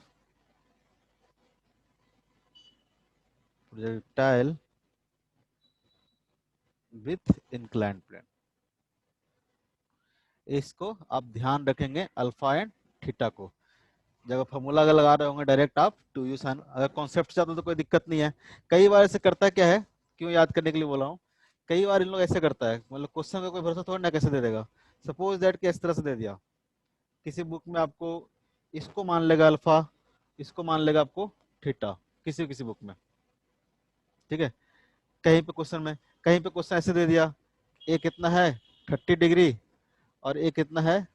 projectile with incline plane. इसको आप ध्यान रखेंगे अल्फा एंड थीटा को, जब फॉर्मूला अगर लगा रहे होंगे डायरेक्ट आप टू यू साइन, अगर कॉन्सेप्ट चाहते हो तो कोई दिक्कत नहीं है। कई बार ऐसे करता क्या है, क्यों याद करने के लिए बोला हूँ, कई बार इन लोग ऐसे करता है, मतलब क्वेश्चन का कोई भरोसा थोड़ा ना कैसे दे देगा। सपोज दैट कि इस तरह से दे दिया, किसी बुक में आपको इसको मान लेगा अल्फा, इसको मान लेगा आपको थीटा, किसी किसी बुक में, ठीक है। कहीं पे क्वेश्चन में, कहीं पे क्वेश्चन ऐसे दे दिया, ए कितना है 30 डिग्री और ए कितना है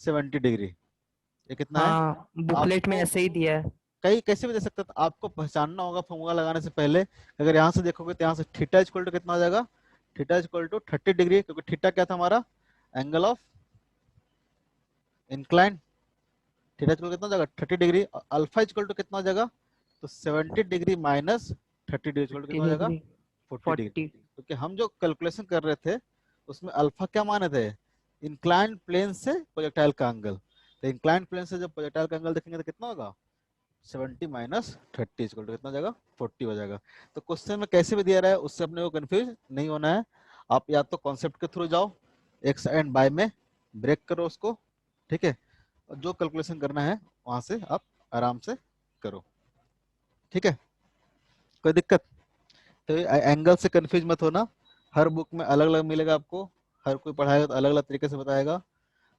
70 डिग्री, ये कितना है, हाँ, बुकलेट में आपको ऐसे ही दिया है। कई कैसे भी दे सकते, तो आपको पहचानना होगा फॉर्मूला लगाने से पहले। अगर यहाँ से देखोगे तो यहाँ से थीटा इक्वल टू कितना हो जाएगा, थीटा इक्वल टू 30 डिग्री, क्योंकि थीटा क्या था हमारा, angle of incline, theta equal कितना हो जाएगा 30 डिग्री, और अल्फा इक्वल टू कितना हो जाएगा, तो 70 degree minus 30 degree equal to कितना हो जाएगा, 30 डिग्री 40 डिग्री। 40। क्योंकि हम जो कैलकुलेशन कर रहे थे उसमें अल्फा क्या माने थे, इंक्लाइन प्लेन से प्रोजेक्टाइल का एंगल, तो इंक्लाइन प्लेन से जब प्रोजेक्टाइल का एंगल देखेंगे तो कितना होगा, 70 माइनस 30 इक्वल टू कितना हो जाएगा, 40 हो जाएगा। तो क्वेश्चन में कैसे भी दिया रहा है उससे अपने को कंफ्यूज नहीं होना है। आप या तो कॉन्सेप्ट के थ्रू जाओ, एक्स एंड बाय में ब्रेक करो उसको, ठीक है, और जो कैलकुलेशन करना है वहां से आप आराम से करो, ठीक है, कोई दिक्कत। तो एंगल से कंफ्यूज मत होना, हर बुक में अलग अलग मिलेगा आपको, हर कोई पढ़ाएगा तो अलग अलग तरीके से बताएगा,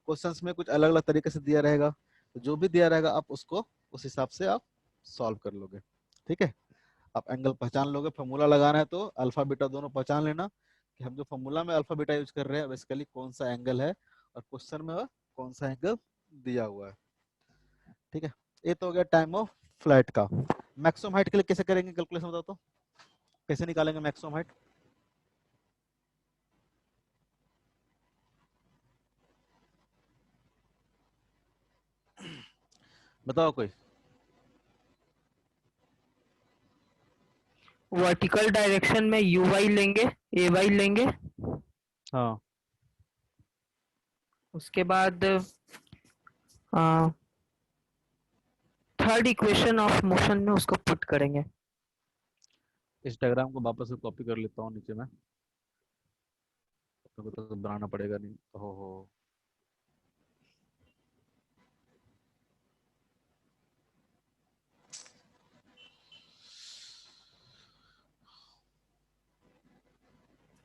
क्वेश्चंस में कुछ अलग अलग तरीके से दिया रहेगा, तो जो भी दिया रहेगा आप उसको उस हिसाब से आप सॉल्व कर लोगे, ठीक है। आप एंगल पहचान लोगे, फॉर्मूला लगाना है तो अल्फा बीटा दोनों पहचान लेना कि हम जो फॉर्मूला में अल्फा बीटा यूज कर रहे हैं बेसिकली कौन सा एंगल है, और क्वेश्चन में वह कौन सा एंगल दिया हुआ है, ठीक है। ये तो हो गया टाइम ऑफ फ्लाइट का। मैक्सिमम हाइट के लिए कैसे करेंगे कैलकुलेशन, बताओ तो कैसे निकालेंगे मैक्सिमम हाइट, बताओ कोई। वर्टिकल डायरेक्शन में यू वाई लेंगे, ए वाई लेंगे, हाँ उसके बाद थर्ड इक्वेशन ऑफ मोशन में उसको पुट करेंगे। इस डायग्राम को वापस से कॉपी कर लेता हूँ नीचे में, अपने को तो बनाना पड़ेगा नहीं। हो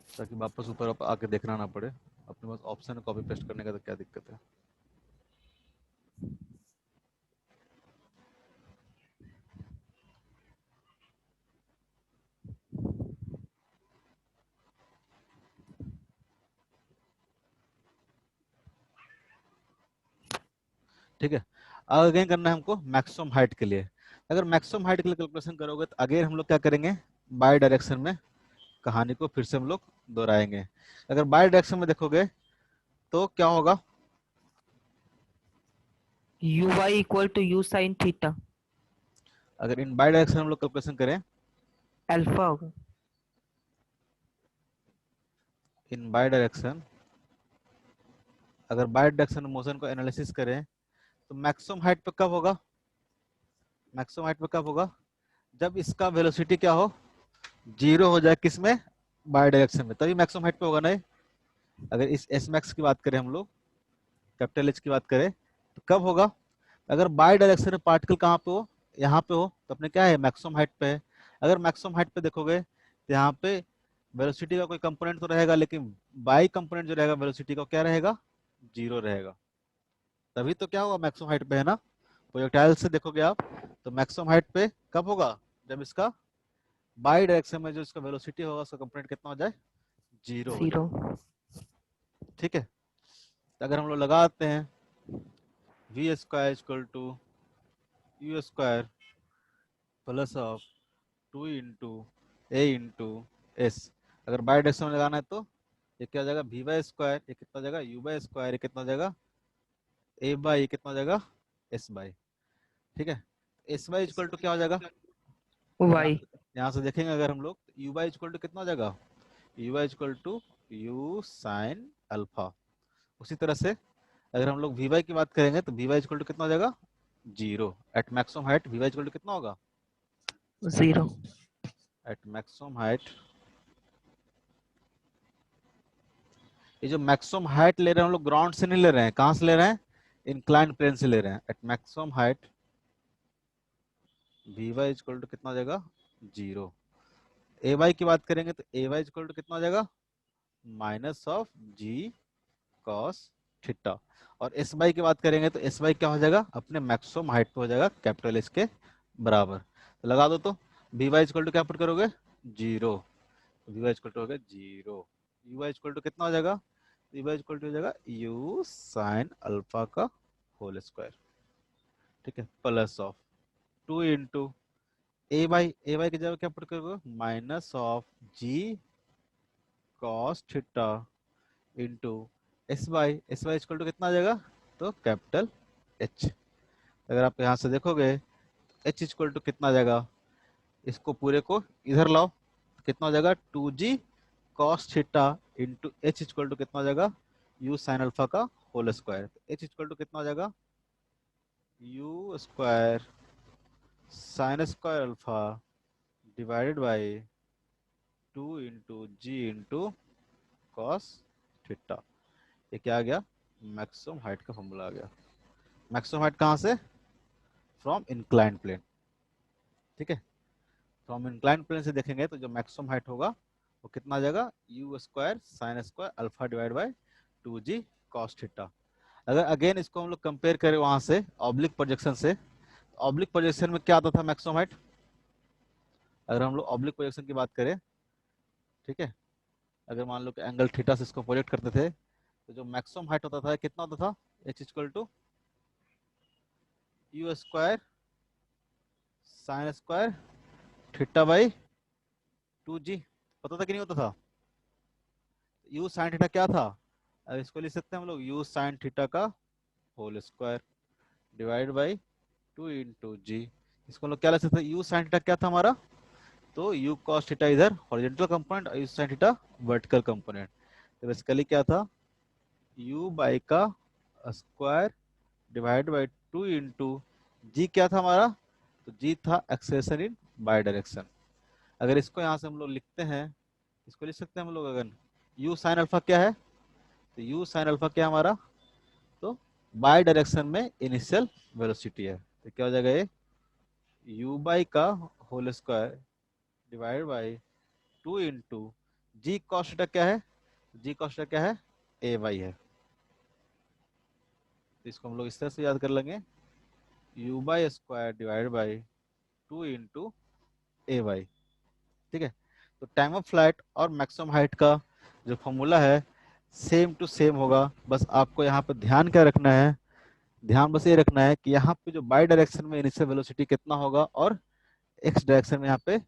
ताकि वापस ऊपर आके देखना ना पड़े। अपने पास ऑप्शन है कॉपी पेस्ट करने का, तो क्या दिक्कत है। ठीक है, अब अगेन करना है हमको मैक्सिमम हाइट के लिए। अगर मैक्सिमम हाइट के लिए कैलकुलेशन करोगे तो अगेन हम लोग क्या करेंगे, बाय डायरेक्शन में कहानी को फिर से हम लोग दोहराएंगे। अगर बाय डायरेक्शन में देखोगे तो क्या होगा, u y equal to u sine theta, अगर इन बाय डायरेक्शन हम लोग कैलकुलेशन करें, अल्फा होगा। इन बाय डायरेक्शन, अगर बाय डायरेक्शन मोशन को एनालिसिस करें तो मैक्सिमम हाइट पे कब होगा, मैक्सिमम हाइट पे कब होगा, जब इसका वेलोसिटी क्या हो, जीरो हो जाए, किसमें, बाय डायरेक्शन में, तभी मैक्सिमम हाइट पे होगा ना ये। अगर इस एस मैक्स की बात करें हम लोग, कैपिटल एच की बात करें, तो कब होगा, अगर बाय डायरेक्शन में पार्टिकल कहाँ पे हो, यहाँ पे हो, तो अपने क्या है, मैक्सिमम हाइट पे है। अगर मैक्सिमम हाइट पे देखोगे तो यहाँ पे वेलोसिटी का कोई कंपोनेंट तो रहेगा, लेकिन बाई कंपोनेंट जो रहेगा वेलोसिटी का क्या रहेगा, जीरो रहेगा। तभी तो क्या होगा, मैक्सिमम हाइट पे है ना। प्रोजेक्टाइल से देखोगे आप तो मैक्सिमम हाइट पे कब होगा, जब इसका बाई डायरेक्शन में जो इसका वेलोसिटी होगा उसका कंपोनेंट कितना हो जाए, जीरो हो जीरो। जाए। ठीक है, तो अगर हम लोग लगाते हैं v square equal to u square plus of 2 into a into s, अगर बाई डायरेक्शन में लगाना है तो ये क्या हो जाएगा, वी बाई स्क्वायर, ये कितना हो जाएगा, यू बाई स्क्वायर, ये कितना हो जाएगा, ए बाई, ये कितना हो जाएगा, एस बाई। ठीक है, एस बाई इक्वल टू क्या हो जाएगा, वाई। यहाँ से देखेंगे अगर हम लोग, यू बाई इक्वल टू कितना हो जाएगा, u y equal to u sine alpha. उसी तरह से अगर हम लोग वी वाई की बात करेंगे तो वी वाई इक्वल टू कितना हो जाएगा, zero. At maximum height v y equal to कितना होगा, जीरो। एट मैक्सिमम हाइट, ये जो मैक्सिमम हाइट ले रहे हैं हम लोग ग्राउंड से नहीं ले रहे हैं, कहां से ले रहे हैं, इंक्लाइंड प्लेन से ले रहे हैं। At maximum height v y equal to कितना हो जाएगा, जीरो। ए वाई की बात करेंगे तो ए वाई इक्वल टू कितना हो जाएगा, minus of g cos theta. और एस वाई की बात करेंगे तो एस वाई क्या हो जाएगा, अपने मैक्सिमम हाइट पे हो जाएगा, कैपिटल एस के बराबर। तो लगा दो, तो वी वाई इक्वल टू क्या पुट करोगे, zero, v y equal to हो गया zero. U y equal to कितना हो जाएगा, यू वाई इक्वल टू हो जाएगा यू साइन अल्फा का होल स्क्वायर। ठीक है, plus of 2 into a y की जगह क्या पुट करोगे, minus of g cos theta into s y equal to कितना आ जाएगा, तो कैपिटल एच। अगर आप यहाँ से देखोगे एच इक्वल टू कितना आ जाएगा, इसको पूरे को इधर लाओ, कितना हो जाएगा, 2g cos theta into h equal to कितना हो जाएगा, यू साइन अल्फा का whole square. H equal to कितना हो जाएगा, u square sine square alpha divided by 2 into g into cos theta. ये क्या आ गया, मैक्सिमम हाइट का फॉर्मूला आ गया। मैक्सिमम हाइट कहाँ से, फ्रॉम इंक्लाइंड प्लेन। ठीक है, फ्रॉम इंक्लाइंड प्लेन से देखेंगे तो जो मैक्सिमम हाइट होगा वो कितना आ जाएगा, u square sine square alpha divide bye 2g cos theta. अगर अगेन इसको हम लोग कंपेयर करें वहां से ऑब्लिक प्रोजेक्शन से, ऑब्लिक प्रोजेक्शन में क्या आता था मैक्सिमम हाइट, अगर हम लोग ऑब्लिक प्रोजेक्शन की बात करें, ठीक है, अगर मान लो कि एंगल थीटा से इसको प्रोजेक्ट करते थे तो जो मैक्सिमम हाइट होता था कितना होता था, h equal to u square sine square theta by 2g। पता था कि नहीं होता था, यू साइन थीटा क्या था, अब इसको लिख सकते हैं हम लोग यू साइन थीटा का whole square divide by 2 into g. इसको हम लोग क्या लिख सकते हैं, यू साइन थीटा क्या था हमारा, तो u cos थीटा इधर हॉरिजॉन्टल कंपोनेंट और u sin theta vertical component. तो बेसिकली क्या था, u बाई का स्क्वायर डिवाइड बाई 2 इंटू जी क्या था हमारा, तो जी था एक्सेलरेशन इन बाई डायरेक्शन। अगर इसको यहाँ से हम लोग लिखते हैं, इसको लिख सकते हैं हम लोग, अगर u sin अल्फा क्या है, तो u sin अल्फा क्या है हमारा, तो बाई डायरेक्शन में इनिशियल वेलोसिटी है। तो क्या हो जाएगा ये u बाई का whole square divide by 2 into g cos theta क्या है, जी कॉस थीटा क्या है, ए वाई है। तो इसको हम लोग इस तरह से याद कर लेंगे, u by square divide by 2 into a y. ठीक है, तो टाइम ऑफ फ्लाइट और मैक्सिमम हाइट का जो फॉर्मूला है सेम टू सेम होगा। बस आपको यहाँ पर ध्यान क्या रखना है, ध्यान बस ये रखना है कि यहाँ पे जो बाई डायरेक्शन में इनिशियल वेलोसिटी कितना होगा और एक्स डायरेक्शन में यहाँ पे,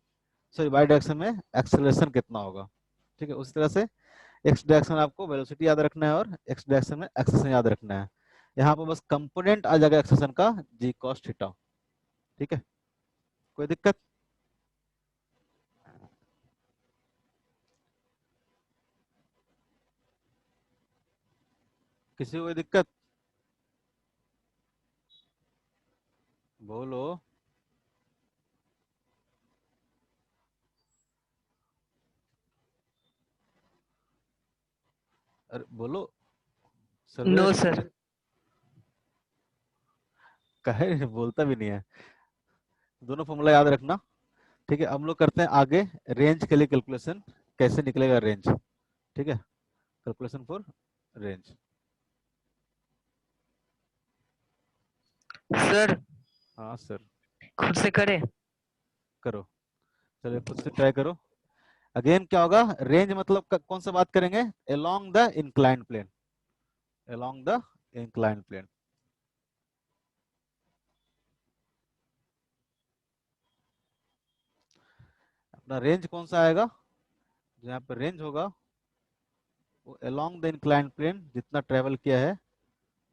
सॉरी बाई डायरेक्शन में एक्सेलरेशन कितना होगा। ठीक है, उसी तरह से एक्स डायरेक्शन में आपको वेलोसिटी याद रखना है और एक्स डायरेक्शन में एक्सेलरेशन याद रखना है। यहाँ पर बस कंपोनेंट आ जाएगा एक्सेलरेशन का जी कॉस थीटा। ठीक है, कोई दिक्कत? किसी को कोई दिक्कत? बोलो। अरे बोलो नो सर्वेश। सर। कहे बोलता भी नहीं है। दोनों फॉर्मूला याद रखना। ठीक है, हम लोग करते हैं आगे रेंज के लिए कैलकुलेशन, कैसे निकलेगा रेंज। ठीक है, कैलकुलेशन फॉर रेंज। सर हाँ सर। खुद से करें। करो, चलिए खुद से ट्राई करो। अगेन क्या होगा, रेंज मतलब कौन सा बात करेंगे, along the inclined plane, along the inclined plane. अपना रेंज कौन सा आएगा, जो यहाँ पे रेंज होगा वो अलोंग द इंक्लाइंड प्लेन जितना ट्रेवल किया है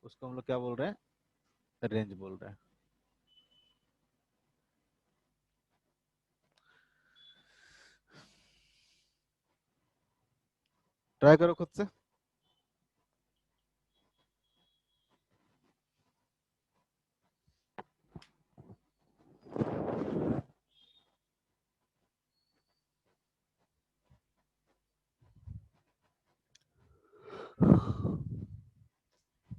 उसको हम लोग क्या बोल रहे हैं, रेंज बोल रहे हैं। ट्राई करो खुद से।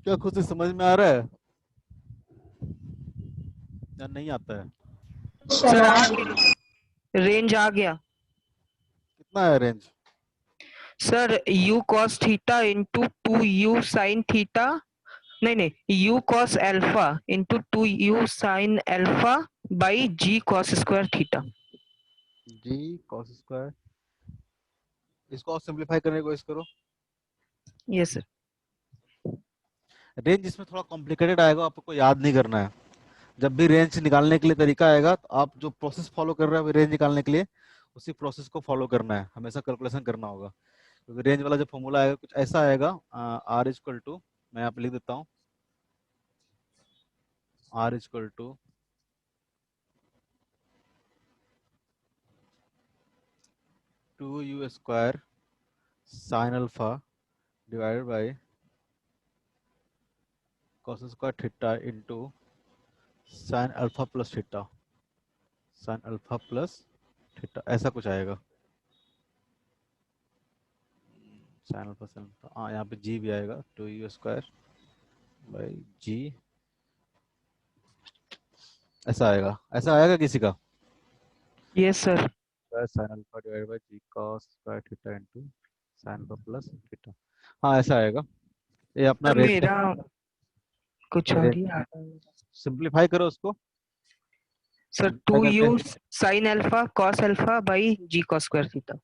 क्या खुद से समझ में आ रहा है या नहीं आता है? सर आ गया, रेंज आ गया। कितना है range? Sir u cos theta into 2u sin theta, नहीं नहीं u cos alpha into 2u sin alpha by g cos square theta. G cos square, इसको और सिंपलीफाई करने की कोशिश करो। Yes sir. रेंज इसमें थोड़ा कॉम्प्लिकेटेड आएगा, आपको याद नहीं करना है। जब भी रेंज निकालने के लिए तरीका आएगा तो आप जो प्रोसेस फॉलो कर रहे हो रेंज निकालने के लिए, उसी प्रोसेस को फॉलो करना है, हमेशा कैलकुलेशन करना होगा। क्योंकि रेंज वाला जो फॉर्मूला आएगा कुछ ऐसा आएगा, आर इक्वल टू, मैं यहाँ पे लिख देता हूँ, r equal to 2u square sine alpha divided by cos square theta into sine alpha plus theta, sine alpha plus theta, ऐसा कुछ आएगा। साइन अल्फा साइन अल्फा, हाँ यहाँ पे जी भी आएगा, 2u स्क्वायर बाई जी, ऐसा आएगा। ऐसा आएगा किसी का? Yes sir. Sine alpha divided by g cos square theta into sine alpha plus theta, हाँ ऐसा आएगा। ये अपना सर रेंज का, मेरा कुछ और रेंज ही आ रहा है। सिंपलीफाई करो उसको। सर सिंपलीफाई करके 2u sin alpha cos alpha by g cos square theta.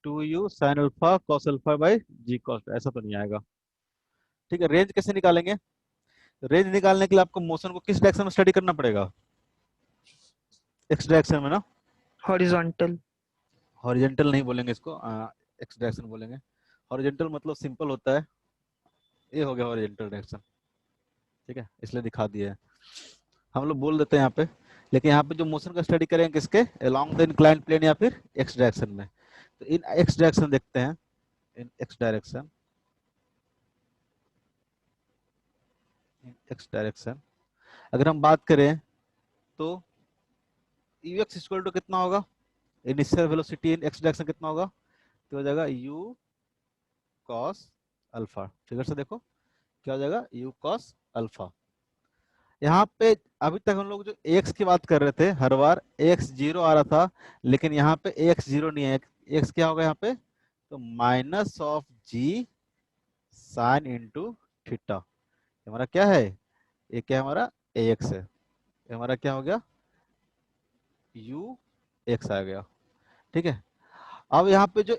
2u sine alpha cos alpha by g cos, ऐसा तो नहीं आएगा। ठीक है, रेंज कैसे निकालेंगे? रेंज निकालने के लिए आपको मोशन को किस डायरेक्शन में स्टडी करना पड़ेगा, एक्स डायरेक्शन में ना। हॉरिजॉन्टल। हॉरिजेंटल नहीं बोलेंगे इसको, एक्स डायरेक्शन बोलेंगे। हॉरिजेंटल मतलब सिंपल होता है, ये हो गया हॉरिजेंटल डायरेक्शन। ठीक है, इसलिए दिखा दिया है, हम लोग बोल देते हैं यहाँ पे। लेकिन यहाँ पे जो मोशन का स्टडी करेंगे किसके, अलोंग द इंक्लाइंड प्लेन या फिर एक्स डायरेक्शन में। तो इन एक्स डायरेक्शन देखते हैं, इन एक्स डायरेक्शन, एक्स डायरेक्शन अगर हम बात करें तो ux इक्वल टू कितना होगा, इनिशियल वेलोसिटी इन एक्स डायरेक्शन कितना होगा, तो हो जाएगा u cos अल्फा। फिगर से देखो क्या हो जाएगा, u cos अल्फा। यहाँ पे अभी तक हम लोग जो x की बात कर रहे थे हर बार x जीरो आ रहा था, लेकिन यहाँ पे x जीरो नहीं है, x क्या होगा यहाँ पे, तो minus of g sine into theta. हमारा क्या है, ये क्या है हमारा ax है, ये हमारा क्या हो गया u x आ गया। ठीक है, अब यहाँ पे जो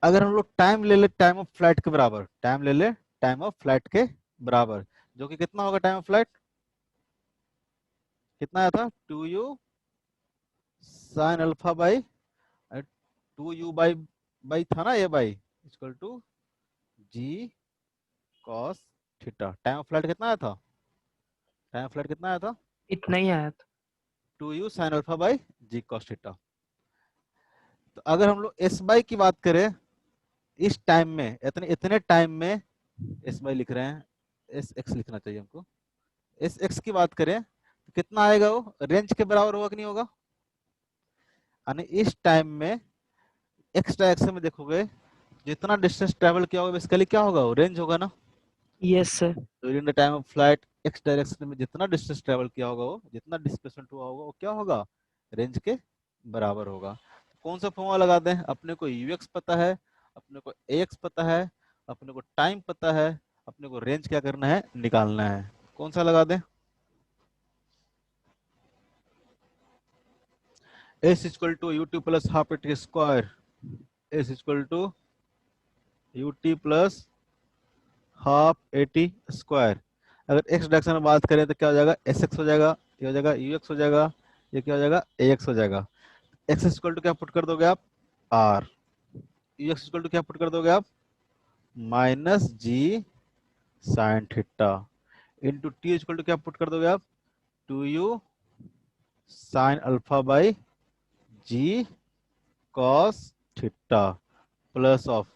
अगर हम लोग टाइम ले ले टाइम ऑफ फ्लाइट के बराबर, टाइम ले ले टाइम ऑफ फ्लाइट के बराबर, जो कि कितना होगा टाइम ऑफ फ्लाइट, कितना आया था, 2u sine alpha by 2u by था ना, ये y equal to g cos theta. Time of flight कितना आया था, टाइम ऑफ फ्लाइट कितना आया था, इतना ही आया था। 2u sine alpha by g cos theta. तो अगर हम लोग एस बाई की बात करें, इस टाइम में इतने इतने टाइम में एस बाई लिख रहे हैं, एस एक्स लिखना चाहिए हमको, एस एक्स की बात करें तो कितना आएगा, वो रेंज के बराबर होगा कि नहीं होगा, यानी इस टाइम में एक्स डायरेक्शन में देखोगे जितना डिस्टेंस ट्रेवल किया होगा बेसिकली क्या होगा, वो रेंज होगा ना। Yes sir. During the time of flight x direction में जितना डिस्टेंस ट्रेवल किया होगा, वो जितना डिस्प्लेसमेंट हुआ होगा, वो क्या होगा, रेंज के बराबर होगा। कौन सा फॉर्मूला लगा दें, अपने को यूएक्स पता है, अपने को एक्स पता है, अपने को टाइम पता है, अपने को रेंज क्या करना है, निकालना है। कौन सा लगा दें, s equal to u t plus half a t square, s equal to u t plus half a t square. अगर एक्स डायरेक्शन में बात करें तो क्या हो जाएगा, एस एक्स हो जाएगा, ये हो जाएगा यू एक्स हो जाएगा, ये क्या हो जाएगा ए एक्स हो जाएगा। एक्स इक्वल टू क्या पुट कर दोगे आप, r, u x equal to क्या पुट कर दोगे आप, minus g sine theta, into t equal to क्या पुट कर दोगे आप, 2u sine alpha by g cos theta plus of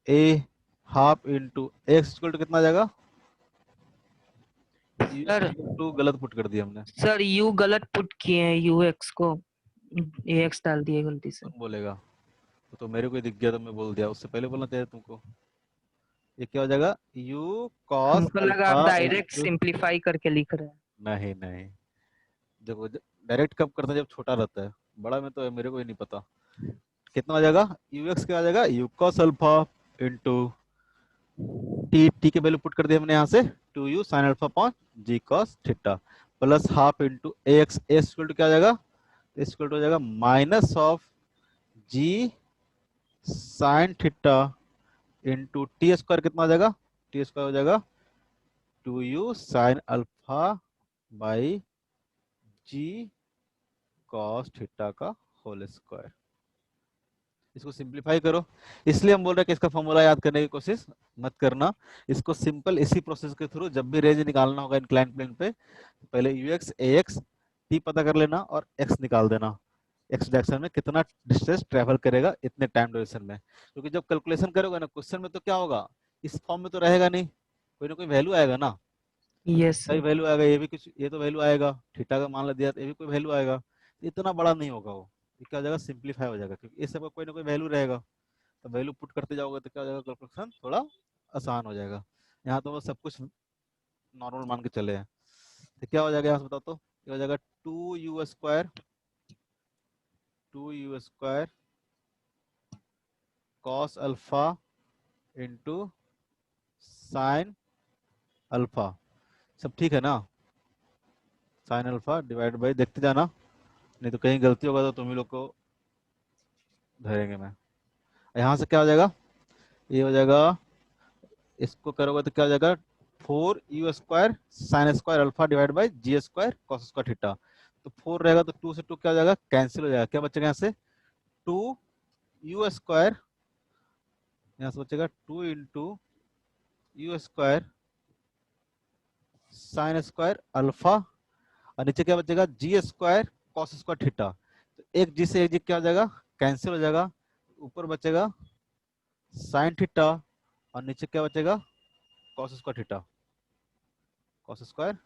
a half into x equal to कितना आ जाएगा, सर टू गलत पुट कर दिया हमने। सर यू गलत पुट किए हैं, यू एक्स को ए एक्स डाल दिए गलती से। कौन बोलेगा, तो मेरे को ही दिख गया तो मैं बोल दिया, उससे पहले बोलना चाहिए तुमको। ये क्या हो जाएगा, u cos हमको लगा अल्फा आप डायरेक्ट इंटू, सिंपलीफाई करके लिख रहे हैं। नहीं नहीं, देखो डायरेक्ट कब करते हैं, जब छोटा रहता है, बड़ा में तो मेरे को ही नहीं पता। कितना आ जाएगा, ux क्या आ जाएगा, u cos alpha into t के वैल्यू पुट कर दिया हमने यहाँ से, 2u sine alpha upon g cos theta plus half into x, s equal to क्या आ जाएगा, एस इक्वल टू हो जाएगा minus of g sine theta into t square कितना हो जाएगा, टी स्क्वायर हो जाएगा 2u sine alpha by g cos theta का होल स्क्वायर। इसको सिंपलीफाई करो, इसलिए हम बोल रहे हैं कि इसका फॉर्मूला याद करने की कोशिश मत करना, इसको सिंपल इसी प्रोसेस के थ्रू जब भी रेंज निकालना होगा इंक्लाइंड प्लेन पे, पहले यूएक्स एक्स टी पता कर लेना और एक्स निकाल देना, एक्स डायरेक्शन में कितना डिस्टेंस ट्रेवल करेगा इतने टाइम ड्यूरेशन में। क्योंकि जब कैलकुलेशन करोगे ना क्वेश्चन में, तो क्या होगा, इस फॉर्म में तो रहेगा नहीं, कोई ना कोई वैल्यू आएगा ना, यस कई सर। वैल्यू आएगा, ये भी कुछ, ये तो वैल्यू आएगा, थीटा का मान ला दिया तो ये भी कोई वैल्यू आएगा, तो इतना बड़ा नहीं होगा वो, ये क्या हो जाएगा, सिंपलीफाई हो जाएगा, क्योंकि इस सब का कोई ना कोई वैल्यू रहेगा, तो वैल्यू पुट करते जाओगे तो क्या हो जाएगा, कैलकुलेशन थोड़ा आसान हो जाएगा। यहाँ तो वो सब कुछ नॉर्मल मान के चले हैं, तो क्या हो जाएगा यहाँ से बताओ तो, क्या हो जाएगा 2u square, 2u square cos alpha into sine alpha, सब ठीक है ना, साइन अल्फा डिवाइड बाई, देखते जाना नहीं तो कहीं गलती होगा तो तुम ही लोग को धरेंगे मैं। यहाँ से क्या हो जाएगा, ये हो जाएगा, इसको करोगे तो क्या हो जाएगा, 4u square sine square alpha divide by g square cos square theta, तो 4 रहेगा तो 2 से 2 क्या हो जाएगा, कैंसिल हो जाएगा, क्या बचेगा यहाँ से 2u स्क्वायर, यहाँ से बचेगा 2 into you square sine square alpha, और नीचे क्या बचेगा, जी स्क्वायर कॉस स्क्वायर थीटा। तो एक जी से एक जी क्या हो जाएगा, कैंसिल हो जाएगा, ऊपर बचेगा साइन थीटा और नीचे क्या बचेगा, cos square theta, cos square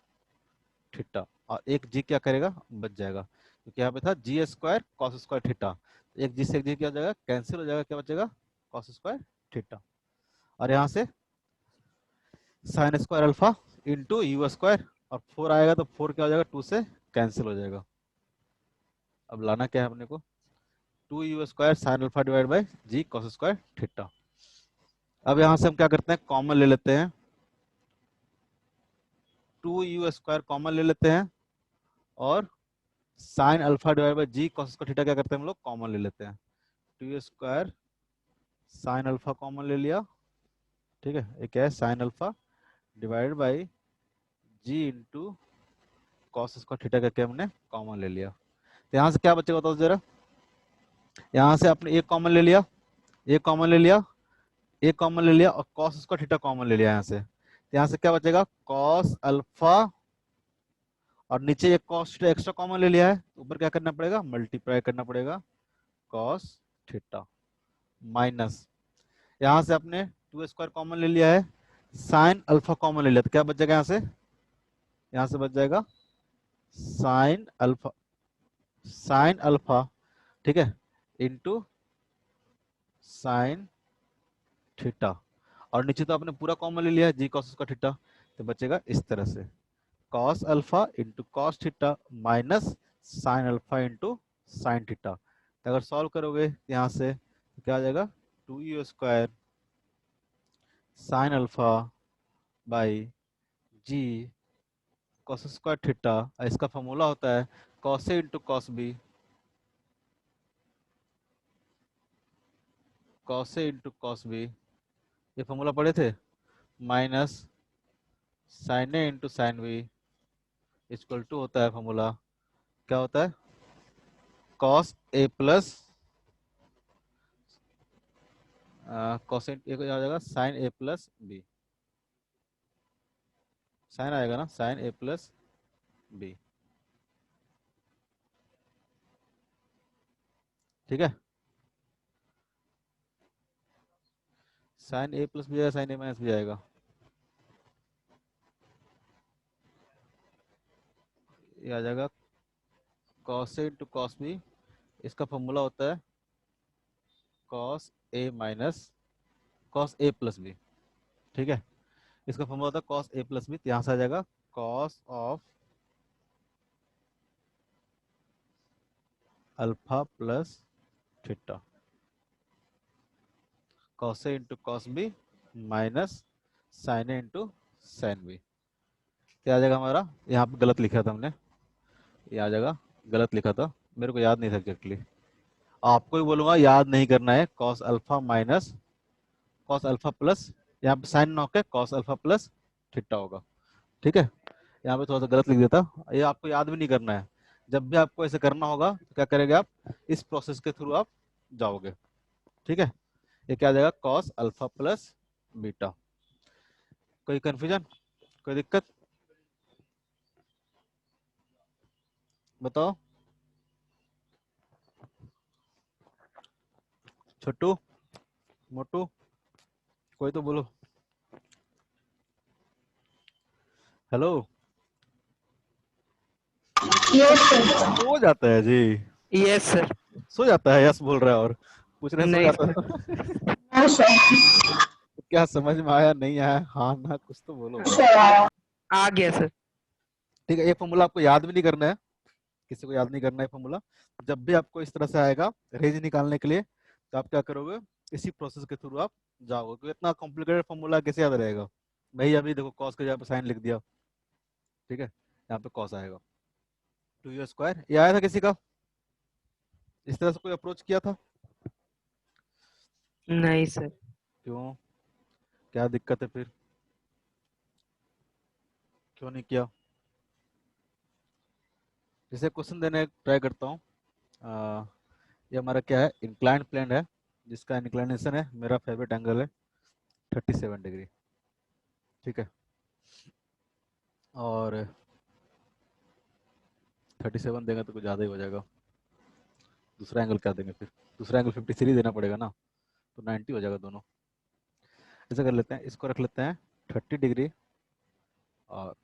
theta. और एक जी क्या करेगा, बच जाएगा, क्योंकि यहाँ पे था जी स्क्वायर कॉस स्क्वायर थीटा। एक जी से एक जी क्या हो जाएगा, कैंसिल हो जाएगा, क्या बचेगा, कॉस स्क्वायर थीटा। और यहाँ से sign square alpha into you square, और 4 आएगा तो 4 क्या हो जाएगा, 2 से कैंसिल हो जाएगा। अब लाना क्या है अपने को, 2 u square sine alpha divide by g cos square theta. अब यहाँ से हम क्या करते हैं, कॉमन ले लेते हैं, 2 यू स्क्वायर कॉमन ले लेते हैं, और sine alpha divide by g cos square theta क्या करते हैं हम लोग, कॉमन ले लेते हैं। 2 स्क्वायर साइन अल्फा कॉमन ले लिया, ठीक है, एक है sine alpha divide by g into cos square theta करके हमने कॉमन ले लिया। तो यहाँ से क्या बचेगा बताओ जरा, यहाँ से आपने एक कॉमन ले लिया, एक कॉमन ले लिया, एक कॉमन ले लिया, और कॉस स्क्वायर थीटा कॉमन ले लिया यहाँ से। तो यहाँ से क्या बचेगा, कॉस अल्फा, और नीचे एक कॉस थीटा एक्स्ट्रा कॉमन ले लिया है, तो ऊपर क्या करना पड़ेगा, मल्टीप्लाई करना पड़ेगा कॉस थीटा, माइनस यहाँ से आपने 2 स्क्वायर कॉमन ले लिया है, साइन अल्फा कॉमन ले लिया, तो क्या बच जाएगा यहाँ से बच जाएगा साइन अल्फा, साइन अल्फा, ठीक है, इंटू साइन थीटा। और नीचे तो आपने पूरा कॉमन ले लिया है जी कॉस स्क्वायर थीटा, तो बचेगा इस तरह से cos alpha into cos theta minus sign alpha into sine theta. तो अगर सॉल्व करोगे यहाँ से तो क्या आ जाएगा, 2u square sine alpha by g cos square theta, इसका फॉर्मूला होता है cos a into cos b, cos a into cos b, ये फॉर्मूला पढ़े थे, minus sine a into sine b equal to होता है फॉर्मूला, क्या होता है, cos a plus cos a आ जाएगा sine a plus b, sine आएगा ना, साइन ए प्लस बी, ठीक है, साइन ए प्लस बी आएगा, साइन ए माइनस बी आएगा, ये आ जाएगा cos a into cos B, इसका फॉर्मूला होता है cos A minus cos a plus b, ठीक है, इसका फॉर्मूला होता है कॉस ए प्लस बी, यहाँ से आ जाएगा cos of alpha plus theta, cos a into cos b minus sine a into sine b, क्या आ जाएगा हमारा, यहाँ पे गलत लिखा था हमने, ये आ जाएगा, गलत लिखा था, मेरे को याद नहीं था एग्जैक्टली, आपको ही बोलूंगा याद नहीं करना है, cos alpha minus cos alpha plus, यहाँ पे साइन नॉक है, कॉस अल्फा प्लस थीटा होगा, ठीक है, यहाँ पे थोड़ा सा गलत लिख देता, ये आपको याद भी नहीं करना है, जब भी आपको ऐसे करना होगा तो क्या करेंगे आप, इस प्रोसेस के थ्रू आप जाओगे, ठीक है, ये क्या आ जाएगा, कॉस अल्फा प्लस बीटा। कोई कंफ्यूजन, कोई दिक्कत बताओ, छोटू मोटू, कोई तो बोलो, हेलो, सो जाता है जी, यस सर। सो जाता है, यस बोल रहा है, और पूछ रहे हैं सो नहीं जाता है तो क्या समझ में आया, नहीं आया, हाँ ना, कुछ तो बोलो भाई। आ गया सर। ठीक है, ये फॉर्मूला आपको याद भी नहीं करना है, किसी को याद नहीं करना है फॉर्मूला, जब भी आपको इस तरह से आएगा रेंज निकालने के लिए, तो आप क्या करोगे, इसी प्रोसेस के थ्रू आप जाओगे, क्योंकि इतना कॉम्प्लिकेटेड फॉर्मूला कैसे याद रहेगा भाई, अभी देखो कॉस के जगह पे साइन लिख दिया, ठीक है, यहाँ पे कॉस आएगा, 2u स्क्वायर, ये आया था किसी का, इस तरह से कोई अप्रोच किया था, नहीं सर। क्यों, क्या दिक्कत है फिर, क्यों नहीं किया, जैसे क्वेश्चन देने ट्राई करता हूँ, ये हमारा क्या है, इंक्लाइंड प्लेन है, जिसका इंक्लाइनेशन है, मेरा फेवरेट एंगल है 37 डिग्री, ठीक है, और 37 देंगे तो कुछ ज़्यादा ही हो जाएगा। दूसरा एंगल क्या देंगे फिर? दूसरा एंगल 53 देना पड़ेगा ना, तो 90 हो जाएगा दोनों। ऐसा कर लेते हैं, इसको रख लेते हैं 30 डिग्री, और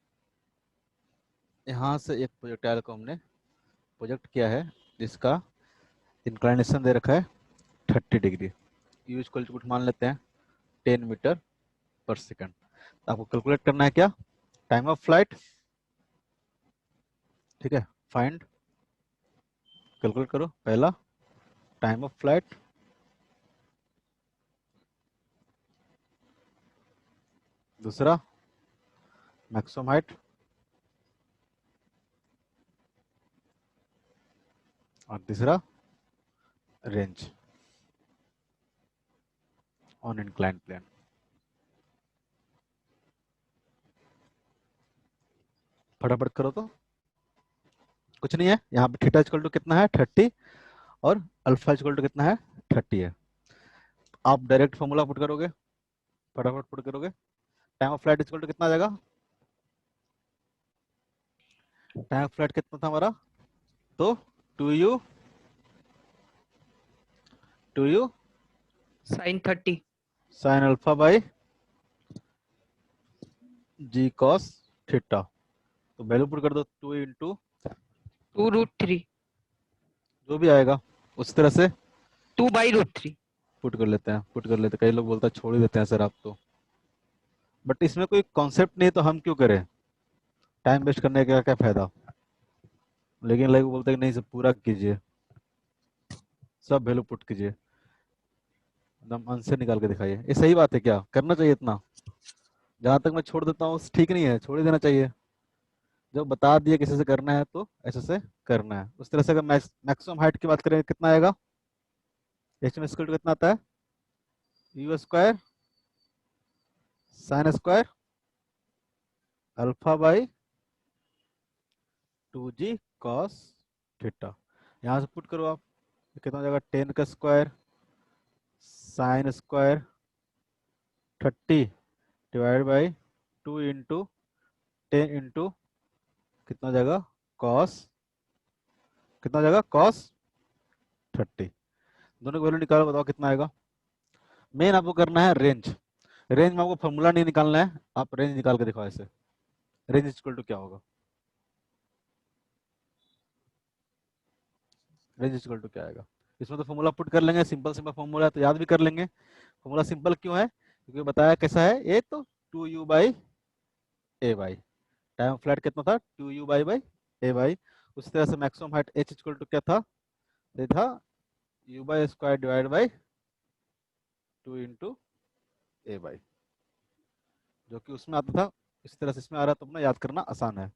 यहाँ से एक प्रोजेक्टाइल को हमने प्रोजेक्ट किया है जिसका इंक्लाइनेशन दे रखा है 30 डिग्री। यू इक्वल टू मान लेते हैं 10 मीटर पर सेकंड। आपको कैलकुलेट करना है क्या? टाइम ऑफ फ्लाइट, ठीक है। फाइंड, कैलकुलेट करो। पहला टाइम ऑफ फ्लाइट, दूसरा मैक्सिमम हाइट, और तीसरा रेंज ऑन इंक्लाइंड प्लेन। फटाफट करो तो। कुछ नहीं है, यहाँ पे थीटा इक्वल टू कितना है 30, और अल्फा इक्वल टू कितना है 30 है। आप डायरेक्ट फॉर्मूला पुट करोगे, फटाफट पुट करोगे। Time of flight equal to कितना आ जाएगा? टाइम ऑफ फ्लाइट कितना था हमारा? तो 2u sin 30 sine alpha by g cos theta. तो वैल्यू पुट कर दो, 2 इंटू 2√3 जो भी आएगा उस तरह से 2/√3। पुट कर लेते हैं, पुट कर लेते हैं। कई लोग बोलता है छोड़ ही देते हैं सर आप तो, बट इसमें कोई कॉन्सेप्ट नहीं तो हम क्यों करें? टाइम वेस्ट करने का क्या फायदा? लेकिन लोग बोलते हैं कि नहीं सब पूरा कीजिए, सब वैल्यू पुट कीजिए, एकदम आंसर निकाल के दिखाइए। ये सही बात है क्या? करना चाहिए इतना? जहां तक मैं छोड़ देता हूँ ठीक नहीं है, छोड़ ही देना चाहिए। जब बता दिए किसी से करना है तो ऐसे से करना है। उस तरह से अगर मैक्सिमम हाइट की बात करें कितना आएगा? एच में स्क्वायर कितना आता है? You square sine square alpha by 2g cos theta. यहाँ से पुट करो आप, कितना हो जाएगा? 10 का square sine square 30 divide by 2 into 10 into कितना हो जाएगा? कॉस, कितना हो जाएगा? कॉस 30। दोनों की वैल्यू निकालो, बताओ कितना आएगा। मेन आपको करना है रेंज। रेंज में आपको फॉर्मूला नहीं निकालना है, आप रेंज निकाल के दिखाओ ऐसे। रेंज इक्वल टू क्या होगा? रेंज इक्वल टू क्या आएगा? इसमें तो फॉर्मूला पुट कर लेंगे, सिंपल सिंपल फॉर्मूला है तो याद भी कर लेंगे। फॉर्मूला सिंपल क्यों है? क्योंकि बताया कैसा है ये, तो 2u by a by. Time of flight कितना था? 2u by a by. उसी तरह से maximum height h equal to क्या था? ये था u by square divide by 2 into a by, जो कि उसमें आता था। इस तरह से इसमें आ रहा है तो अपना याद करना आसान है,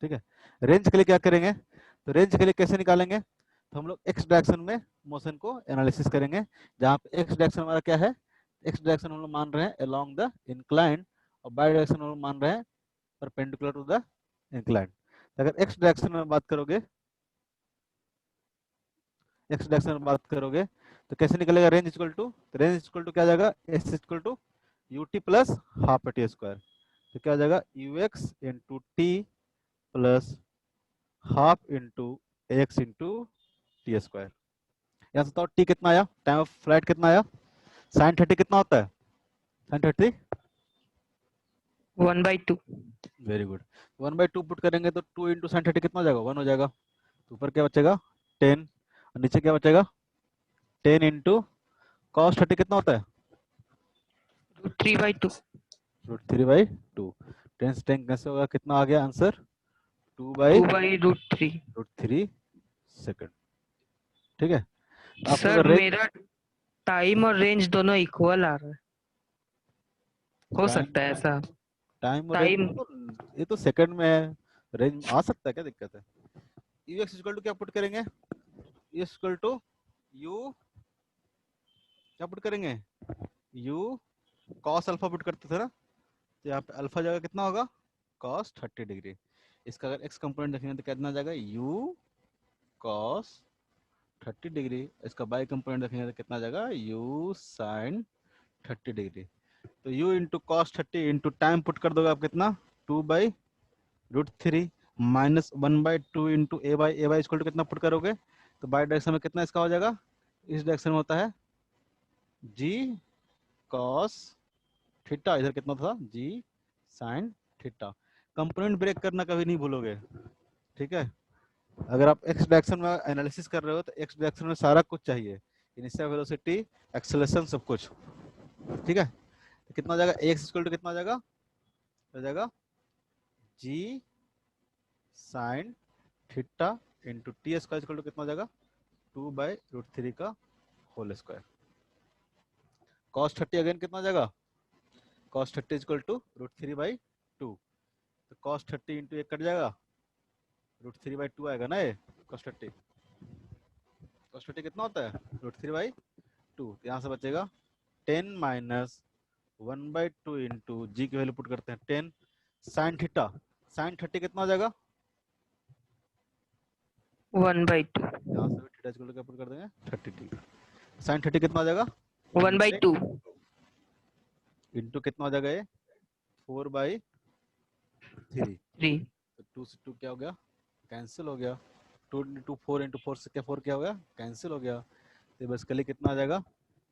ठीक है। रेंज के लिए क्या करेंगे? तो रेंज के लिए कैसे निकालेंगे? तो हम लोग एक्स डायरेक्शन में मोशन को एनालिसिस करेंगे, जहाँ पे एक्स डायरेक्शन हमारा क्या है? एक्स डायरेक्शन हम लोग मान रहे हैं अलोंग द इंक्लाइन, और बाय डायरेक्शन हम लोग मान रहे हैं परपेंडिकुलर टू द इंक्लाइन। अगर एक्स डायरेक्शन में बात करोगे, एक्स डायरेक्शन में बात करोगे तो कैसे निकलेगा? Range equal to, range equal to क्या आ जाएगा? S equal to u t plus half t square. तो क्या आ जाएगा? U x into t plus half into x into t square. यहाँ से तो टी कितना आया? टाइम ऑफ फ्लाइट कितना आया? साइन 30 कितना होता है? Sign 30 1/2 very good. 1/2 पुट करेंगे तो 2 इंटू साइन 30 कितना हो जाएगा? 1 हो जाएगा। तो ऊपर क्या बचेगा? 10, और नीचे क्या बचेगा? 10 इंटू कॉस 30 कितना होता है? √3/2 √3/2। 10 से 10 कैसे होगा? कितना आ गया आंसर? 2/√3। √3 सेकंड, ठीक है। तो आपको सर अगर रेंज, मेरा टाइम और रेंज दोनों इक्वल आ रहा है, हो टाइम, सकता है ऐसा? टाइम और रेंज टाइम तो ये तो सेकंड में है, रेंज आ सकता है, क्या दिक्कत है? यू एक्स इक्वल टू क्या पुट करेंगे? यू इक्वल टू यू क्या पुट करेंगे? यू कॉस अल्फा पुट करते थे ना, तो यहाँ पे अल्फा जगह कितना होगा? Cos 30 degree. इसका अगर एक्स कंपोनेंट देखेंगे तो कितना जाएगा? U cos 30 degree. इसका बाई कंपोनेंट देखेंगे तो कितना जाएगा? U sine 30 degree. तो u into cos 30 into time put कर दोगे आप कितना? 2/√3। -1/2 into a by equal to कितना पुट करोगे, तो बाई डायरेक्शन में कितना इसका हो जाएगा, इस डायरेक्शन में होता है जी कॉस थीटा, इधर कितना था जी साइन थीटा। कंपोनेंट ब्रेक करना कभी नहीं भूलोगे, ठीक है। अगर आप एक्स डायरेक्शन में एनालिसिस कर रहे हो तो एक्स डायरेक्शन में सारा कुछ चाहिए, इनिशियल वेलोसिटी, एक्सेलरेशन, सब कुछ, ठीक है। तो कितना हो जाएगा, एक्स इक्वल टू कितना हो जाएगा, हो जाएगा g sine theta into t square equal to कितना हो जाएगा 2/√3 का होल स्क्वायर। कॉस 30 अगेन कितना हो जाएगा, कॉस 30 इक्वल टू √3/2, तो कॉस 30 इंटू एक कट जाएगा, √3/2 आएगा ना ये कॉस 30। कॉस 30 कितना होता है √3/2, तो यहाँ से बचेगा 10 माइनस 1/2 इंटू जी की वैल्यू पुट करते हैं 10 साइन थीटा, साइन 30 कितना हो जाएगा, 1/2 यहाँ से भी थीटा इक्वल टू पुट कर देंगे 30 साइन 30 कितना हो जाएगा 1/2 इंटू कितना हो जाएगा ये 4/3, 3 तो 2 से 2 क्या हो गया, कैंसिल हो गया, 2 इंटू 4 इंटू 4 से क्या 4 क्या हो गया, कैंसिल हो गया। तो बेसिकली कितना आ जाएगा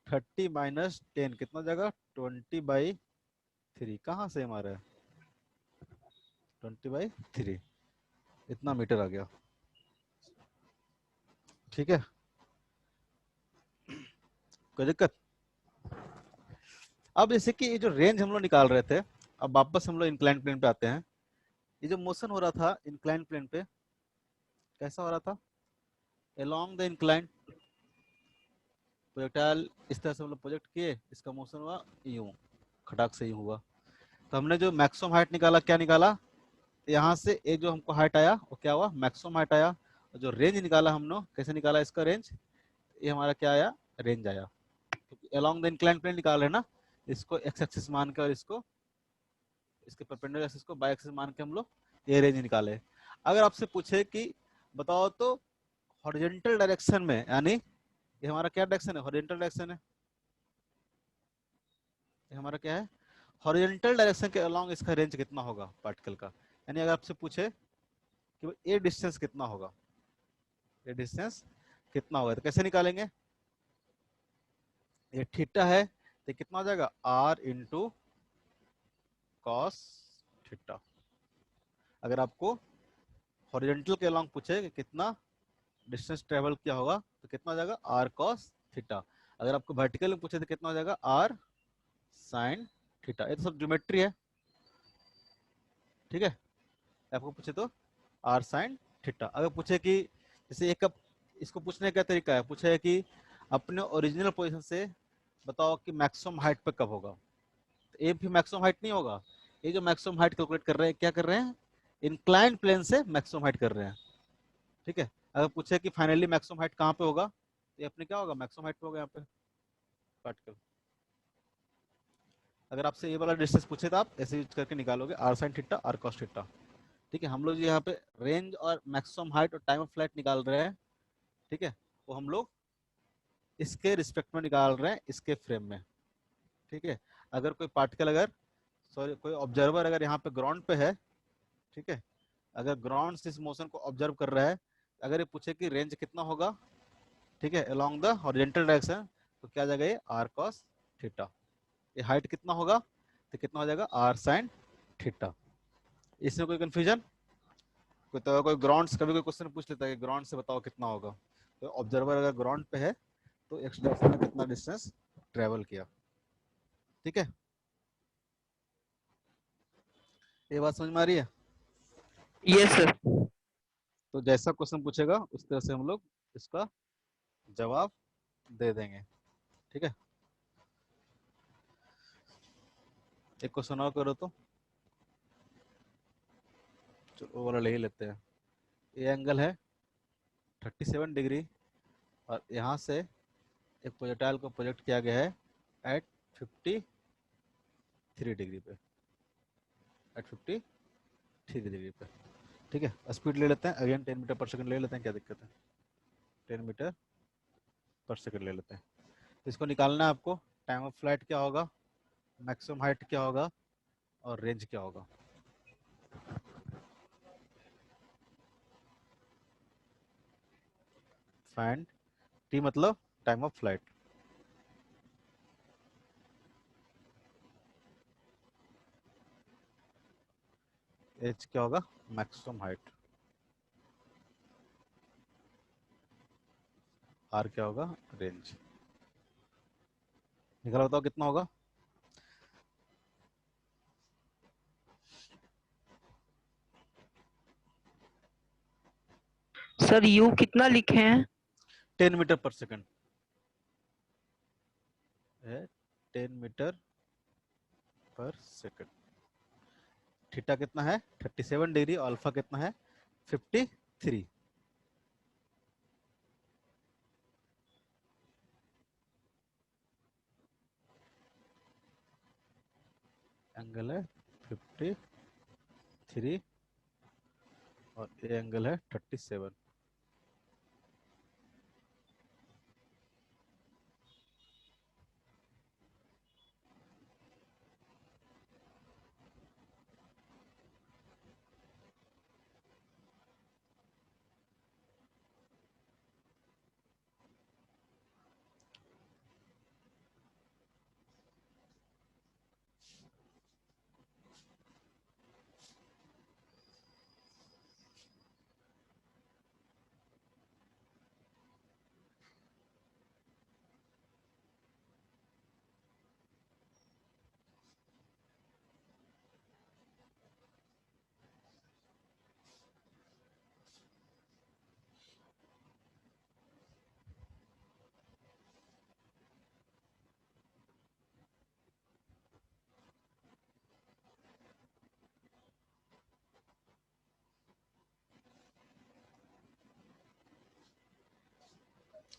30 माइनस 10 कितना हो जाएगा 20/3, कहाँ से हमारा है 20/3, इतना मीटर आ गया, ठीक है। कोई दिक्कत। अब जैसे कि ये जो रेंज हम लोग निकाल रहे थे, अब वापस हम लोग इंक्लाइन प्लेन पे आते हैं। ये जो मोशन हो रहा था इंक्लाइन प्लेन पे कैसा हो रहा था, अलोंग द इंक्लाइन प्रोजेक्टाइल इस तरह से हम लोग प्रोजेक्ट किए, इसका मोशन हुआ यूं, खटाक से यूं हुआ। तो हमने जो मैक्सिमम हाइट निकाला, क्या निकाला, यहाँ से ये जो हमको हाइट आया वो क्या हुआ, मैक्सिमम हाइट आया। और जो रेंज निकाला हमने, कैसे निकाला इसका रेंज, ये हमारा क्या आया, रेंज आया, क्योंकि अलोंग द इंक्लाइन प्लेन निकाल रहे हैं ना, इसको एक्स एक्सिस मान के और इसको इसके परपेंडिकुलर एक्सिस को बाय एक्सिस मान के हम लोग ये रेंज निकाले। अगर आपसे पूछे कि बताओ तो हॉरिजॉन्टल डायरेक्शन में, यानी ये हमारा क्या डायरेक्शन है, हॉरिजॉन्टल डायरेक्शन है, ये हमारा क्या है हॉरिजॉन्टल डायरेक्शन के अलोंग इसका रेंज कितना होगा पार्टिकल का। यानी अगर आपसे पूछे कि ये डिस्टेंस कितना होगा, ये डिस्टेंस कितना होगा, तो कैसे निकालेंगे, ये थीटा है तो कितना हो जाएगा r इंटू कॉस थीटा। अगर आपको हॉरिजॉन्टल के अलोंग पूछे कि कितना डिस्टेंस ट्रेवल किया होगा तो कितना हो जाएगा r cos थीटा। अगर आपको वर्टिकल में पूछे तो कितना हो जाएगा r sin थीटा। ये तो सब ज्योमेट्री है, ठीक है। आपको पूछे तो r sin थीटा। अगर पूछे कि जैसे एक इसको पूछने का तरीका है, पूछे कि अपने ओरिजिनल पोजीशन से बताओ कि मैक्सिमम हाइट पे कब होगा, तो ये भी मैक्सिमम हाइट नहीं होगा। ये जो मैक्सिमम हाइट कैलकुलेट कर रहे हैं, क्या कर रहे हैं, इंक्लाइन प्लेन से मैक्सिमम हाइट कर रहे हैं, ठीक है। अगर पूछे कि फाइनली मैक्सिमम हाइट कहाँ पे होगा, तो ये अपने क्या होगा, मैक्सिमम हाइट पे होगा यहाँ पे पार्टिकल। अगर आपसे ये वाला डिस्टेंस पूछे तो आप ऐसे यूज करके निकालोगे r sin theta r cos theta, ठीक है। हम लोग यहाँ पे रेंज और मैक्सिमम हाइट और टाइम ऑफ फ्लाइट निकाल रहे हैं, ठीक है। वो हम लोग इसके रिस्पेक्ट में निकाल रहे हैं, इसके फ्रेम में, ठीक है। अगर कोई पार्टिकल, अगर सॉरी कोई ऑब्जर्वर अगर यहाँ पे ग्राउंड पे है, ठीक है, अगर ग्राउंड से इस मोशन को ऑब्जर्व कर रहा है, अगर ये पूछे कि रेंज कितना होगा, ठीक है, अलोंग द हॉरिजॉन्टल डायरेक्शन, तो क्या आ जाएगा ये r cos थीटा। ये हाइट कितना होगा, तो कितना हो जाएगा r sin थीटा। इसमें कोई कंफ्यूजन, कोई ग्राउंड कभी कोई क्वेश्चन पूछ लेता है कि ग्राउंड से बताओ कितना होगा, तो ऑब्जर्वर अगर ग्राउंड पे है तो एक्स डायरेक्शन में कितना डिस्टेंस ट्रेवल किया, ठीक है। ये बात समझ में आ रही है। Yes sir. तो जैसा क्वेश्चन पूछेगा उस तरह से हम लोग इसका जवाब दे देंगे, ठीक है। एक क्वेश्चन और करो तो, चलो वो वाला ले ही लेते हैं। ये एंगल है 37 डिग्री और यहाँ से एक प्रोजेक्टाइल को प्रोजेक्ट किया गया है एट 53 डिग्री पे, एट 53 डिग्री पे, ठीक है। स्पीड ले लेते हैं अगेन 10 मीटर पर सेकंड ले लेते हैं, क्या दिक्कत है, 10 मीटर पर सेकंड ले लेते हैं। तो इसको निकालना है आपको, टाइम ऑफ फ्लाइट क्या होगा, मैक्सिमम हाइट क्या होगा और रेंज क्या होगा। फाइंड टी मतलब टाइम ऑफ फ्लाइट। एच क्या होगा? Maximum height. आर क्या होगा? रेंज। निकला, बताओ कितना होगा? सर यू कितना लिखे हैं? 10 मीटर पर सेकंड है। 10 मीटर पर सेकंड। थीटा कितना है? 37 डिग्री। अल्फा कितना है? 53। एंगल है 53 और ये एंगल है 37।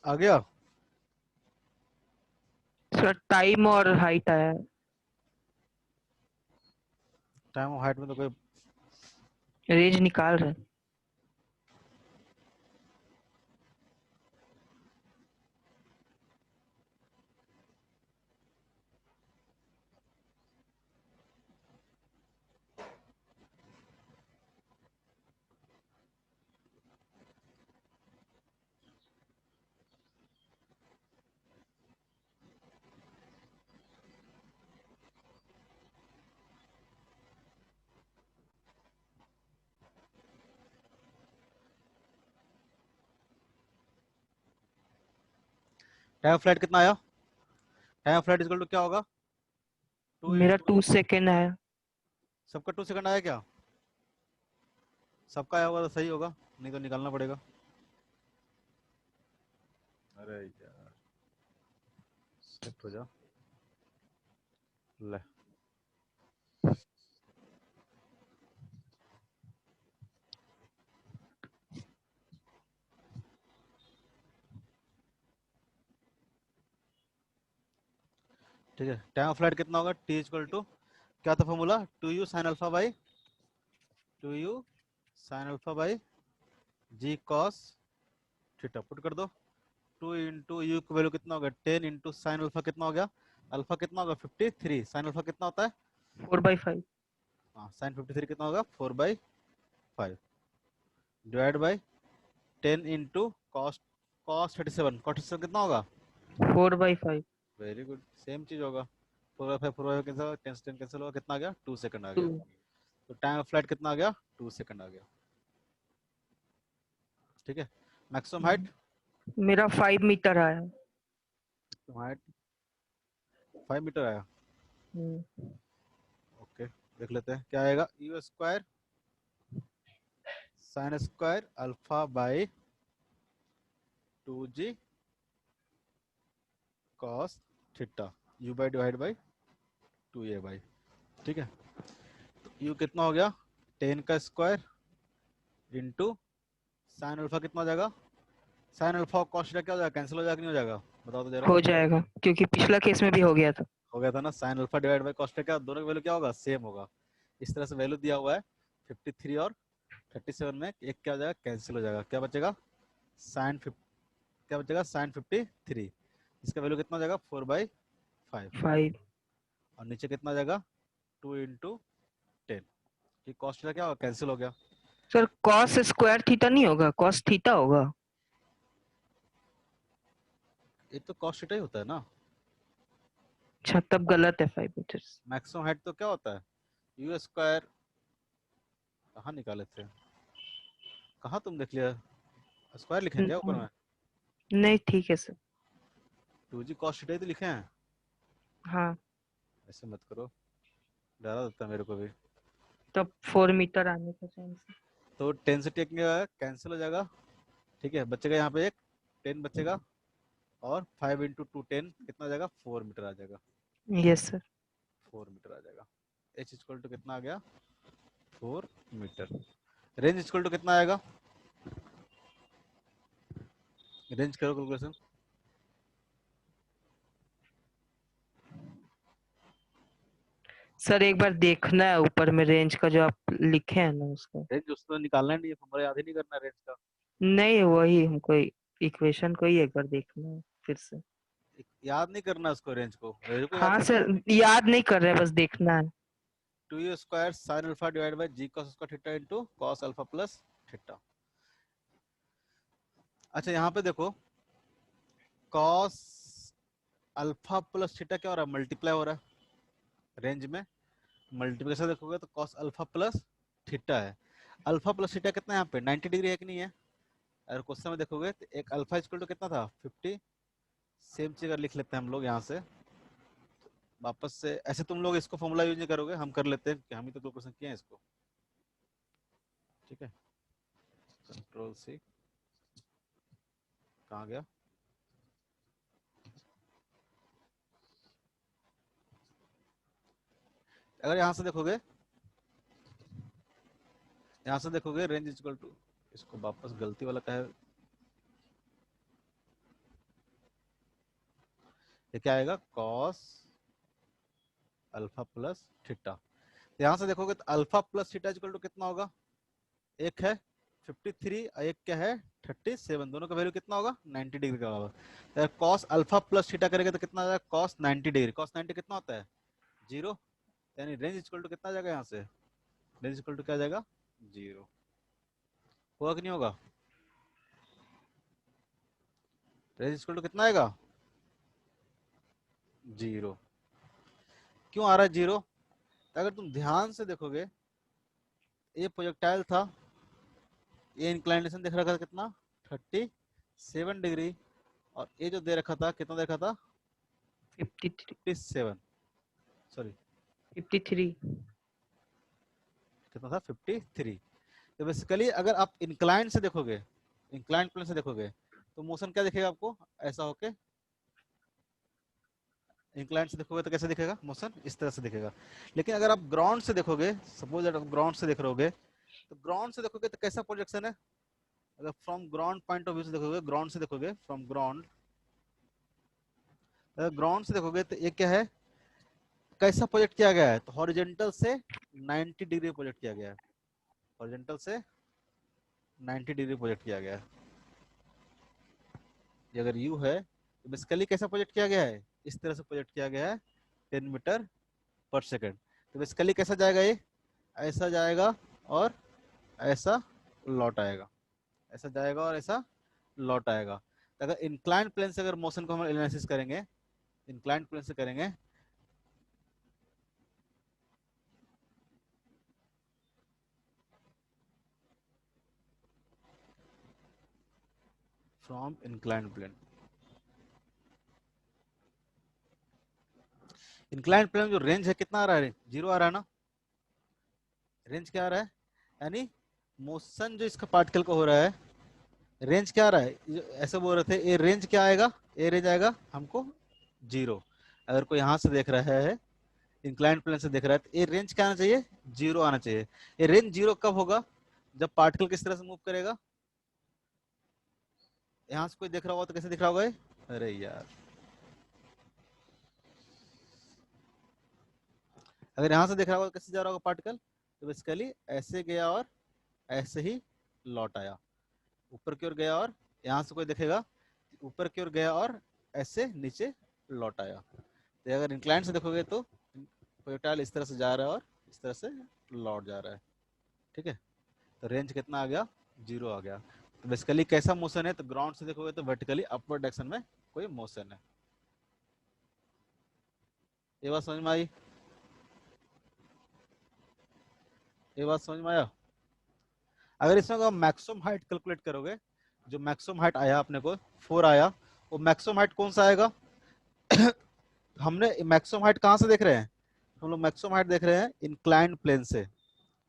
आ गया? सर टाइम और हाइट आया है। टाइम और हाइट में तो कोई रेंज निकाल रहे हैं। टाइम ऑफ फ्लाइट कितना आया? Time of flight equal to क्या होगा? 2 मेरा इंटू 2 सेकेंड है। सबका 2 सेकंड आया क्या? सबका आया होगा तो सही होगा, नहीं तो निकालना पड़ेगा। अरे यार, सेट हो जा। ले, ठीक है। टाइम ऑफ फ्लाइट कितना होगा? टी इक्वल टू क्या था formula? 2u sine alpha by 2u sine alpha by g cos theta. Put कर दो। 2 इंटू यू की वैल्यू कितना होगा? 10 इंटू साइन अल्फा कितना हो गया? अल्फा कितना होगा? 53। साइन अल्फा कितना होता है? 4/5। हाँ, साइन 53 कितना होगा? 4/5 divide by 10 into cos cos 37। Cos 37 कितना होगा? 4/5। वेरी गुड, सेम चीज होगा। 4/5 कैंसिल, 10 कैंसिल होगा, कितना आ गया? 2 सेकंड आ 2। गया। तो टाइम ऑफ फ्लाइट कितना आ गया? 2 सेकंड आ गया। ठीक है। Maximum height? मेरा 5 मीटर आया। हाइट 5 मीटर आया। हम्म। ओके, देख लेते हैं क्या आएगा। You square sine square alpha by 2g cos theta you by divide by 2a by. ठीक है, तो यू कितना हो गया? 10 का स्क्वायर इंटू साइन अल्फा कितना हो जाएगा? साइन अल्फा और कॉस थीटा क्या हो जाएगा? कैंसिल हो जाएगा कि नहीं हो जाएगा? बताओ तो जरा। हो जाएगा क्योंकि पिछला केस में भी हो गया था। हो गया था ना। Sign alpha divide by cos theta, दोनों की वैल्यू क्या होगा? सेम होगा। इस तरह से वैल्यू दिया हुआ है 53 और 37 में, एक क्या हो जाएगा? कैंसिल हो जाएगा। क्या बचेगा? साइन क्या बचेगा? साइन 53। इसका वैल्यू कितना हो जाएगा? 4/5। 5। और नीचे कितना आ जाएगा? 2 इंटू 10। ये कॉस थीटा क्या होगा? कैंसिल हो गया। सर कॉस स्क्वायर थीटा नहीं होगा, कॉस थीटा होगा। ये तो cos थीटा ही होता है ना। अच्छा तब गलत है 5 मीटर्स। मैक्सिमम हाइट तो क्या होता है, यू स्क्वायर। कहाँ निकाले थे, कहाँ तुम देख लिया, स्क्वायर लिखे हैं क्या ऊपर में। नहीं ठीक है सर। 2g cos थीटा ही तो लिखे हैं। हाँ ऐसे मत करो, डरा देता है मेरे को भी। तब 4 मीटर आने का चांस है। तो 10 से टेक कैंसिल हो जाएगा, ठीक है, बचेगा यहाँ पे एक 10 बचेगा, और 5 इंटू 2 10 कितना आ जाएगा, 4 मीटर आ जाएगा। Yes sir. 4 मीटर आ जाएगा। h इक्वल टू कितना आ गया, 4 मीटर। रेंज इक्वल टू कितना आएगा, रेंज करो कैलकुलेशन। सर एक बार देखना है ऊपर में रेंज का जो आप लिखे हैं ना उसका। रेंज उसको निकालना नहीं है, हमारे याद ही नहीं करना रेंज का। नहीं वही हमको इक्वेशन को ही एक बार देखना है फिर से। याद नहीं करना उसको, रेंज को याद हाँ करना। सर याद नहीं कर रहे बस देखना है। 2u square sine alpha divide by g cos square theta into cos alpha plus theta. अच्छा यहाँ पे देखो, cos अल्फा प्लस थीटा क्या हो रहा है, मल्टीप्लाई हो रहा है रेंज में। मल्टीप्लिकेशन देखोगे तो cos अल्फा प्लस थीटा है। अल्फा प्लस थीटा कितना है यहाँ पे, 90 डिग्री है कि नहीं है। अगर क्वेश्चन में देखोगे तो एक अल्फा इक्वल टू कितना था, 50। सेम चीज अगर लिख लेते हैं हम लोग यहाँ से वापस से, ऐसे तुम लोग इसको फॉर्मूला यूज नहीं करोगे, हम कर लेते हैं कि हम ही तो क्वेश्चन किए हैं इसको। ठीक है, कंट्रोल सी, कहाँ गया, अगर यहाँ से देखोगे, यहाँ से देखोगे रेंज इक्वल टू, इसको वापस गलती वाला का है, ये क्या आएगा, cos अल्फा प्लस थीटा। यहाँ से देखोगे तो alpha plus theta equal to कितना होगा, एक है 53 और एक क्या है 37, दोनों का वैल्यू कितना होगा 90 डिग्री का होगा। cos अल्फा प्लस थीटा करेंगे तो कितना आ जाएगा, cos 90 डिग्री। cos 90 कितना होता है, 0, यानी रेंज इक्वल टू कितना आ जाएगा, यहाँ से रेंज इक्वल टू क्या आ जाएगा, 0। होगा कि नहीं होगा, रेंज इक्वल टू कितना आएगा, 0। क्यों आ रहा है 0, अगर तुम ध्यान से देखोगे, ये प्रोजेक्टाइल था, ये इंक्लाइनेशन देख रखा था कितना, 37 डिग्री, और ये जो दे रखा था कितना दे रखा था, 53 57, सॉरी 53। कितना था, 53। तो बेसिकली अगर आप इंक्लाइन से देखोगे, इंक्लाइन प्लेन से देखोगे, तो मोशन क्या दिखेगा आपको, ऐसा होके। इंक्लाइन से देखोगे तो कैसे दिखेगा मोशन, इस तरह से दिखेगा। लेकिन अगर आप ग्राउंड से देखोगे, सपोज आप ग्राउंड से देख रहोगे, तो ग्राउंड से देखोगे तो कैसा प्रोजेक्शन है, अगर from ground point of view से देखोगे, ग्राउंड से देखोगे, फ्रॉम ग्राउंड, अगर ग्राउंड से देखोगे तो ये क्या है, कैसा प्रोजेक्ट किया गया है, तो हॉरिजॉन्टल से 90 डिग्री प्रोजेक्ट किया गया है, हॉरिजॉन्टल से 90 डिग्री प्रोजेक्ट किया गया है। ये अगर यू है तो बेसिकली कैसा प्रोजेक्ट किया गया है, इस तरह से प्रोजेक्ट किया गया है 10 मीटर पर सेकेंड। तो बेसिकली कैसा जाएगा ये, ऐसा जाएगा और ऐसा लौट आएगा, ऐसा जाएगा और ऐसा लौट आएगा। तो अगर इंक्लाइंड प्लेन से अगर मोशन को हम एनालिसिस करेंगे, इंक्लाइंड प्लेन से करेंगे, from inclined plane, inclined plane जो रेंज है कितना आ रहा है, 0 आ रहा है ना, रेंज क्या आ रहा है, यानी मोशन जो इसका पार्टिकल को हो रहा है, रेंज क्या आ रहा है, ऐसे बोल रहे थे, ये रेंज क्या आएगा, ये रेंज आएगा हमको 0। अगर कोई यहाँ से देख रहा है, इंक्लाइंड प्लेन से देख रहा है, तो ये रेंज क्या आना चाहिए, 0 आना चाहिए। ये रेंज 0 कब होगा, जब पार्टिकल किस तरह से मूव करेगा, यहाँ से कोई देख रहा होगा तो कैसे दिख रहा होगा ये, अरे यार, अगर यहाँ से देख रहा होगा कैसे जा रहा होगा पार्टिकल, तो बेसिकली ऐसे गया और ऐसे ही लौट आया, ऊपर की ओर गया और यहाँ से कोई देखेगा ऊपर की ओर गया और ऐसे नीचे लौट आया। तो अगर इंक्लाइन से देखोगे तो प्रोजेक्टाइल इस तरह से जा रहा है और इस तरह से लौट जा रहा है, ठीक है। तो रेंज कितना आ गया, 0 आ गया। तो बेसिकली कैसा मोशन है, तो ग्राउंड से देखोगे तो वर्टिकली अपवर्ड डायरेक्शन में कोई मोशन है। ये बात समझ में आई? ये बात समझ में आया? अगर इसमें आप मैक्सिमम हाइट कैलकुलेट करोगे, जो मैक्सिमम हाइट आया अपने को 4 आया, वो मैक्सिमम हाइट कौन सा आएगा? हमने मैक्सिमम हाइट कहाँ से देख रहे हैं? हम लोग मैक्सिमम हाइट देख रहे हैं इंक्लाइंड प्लेन से।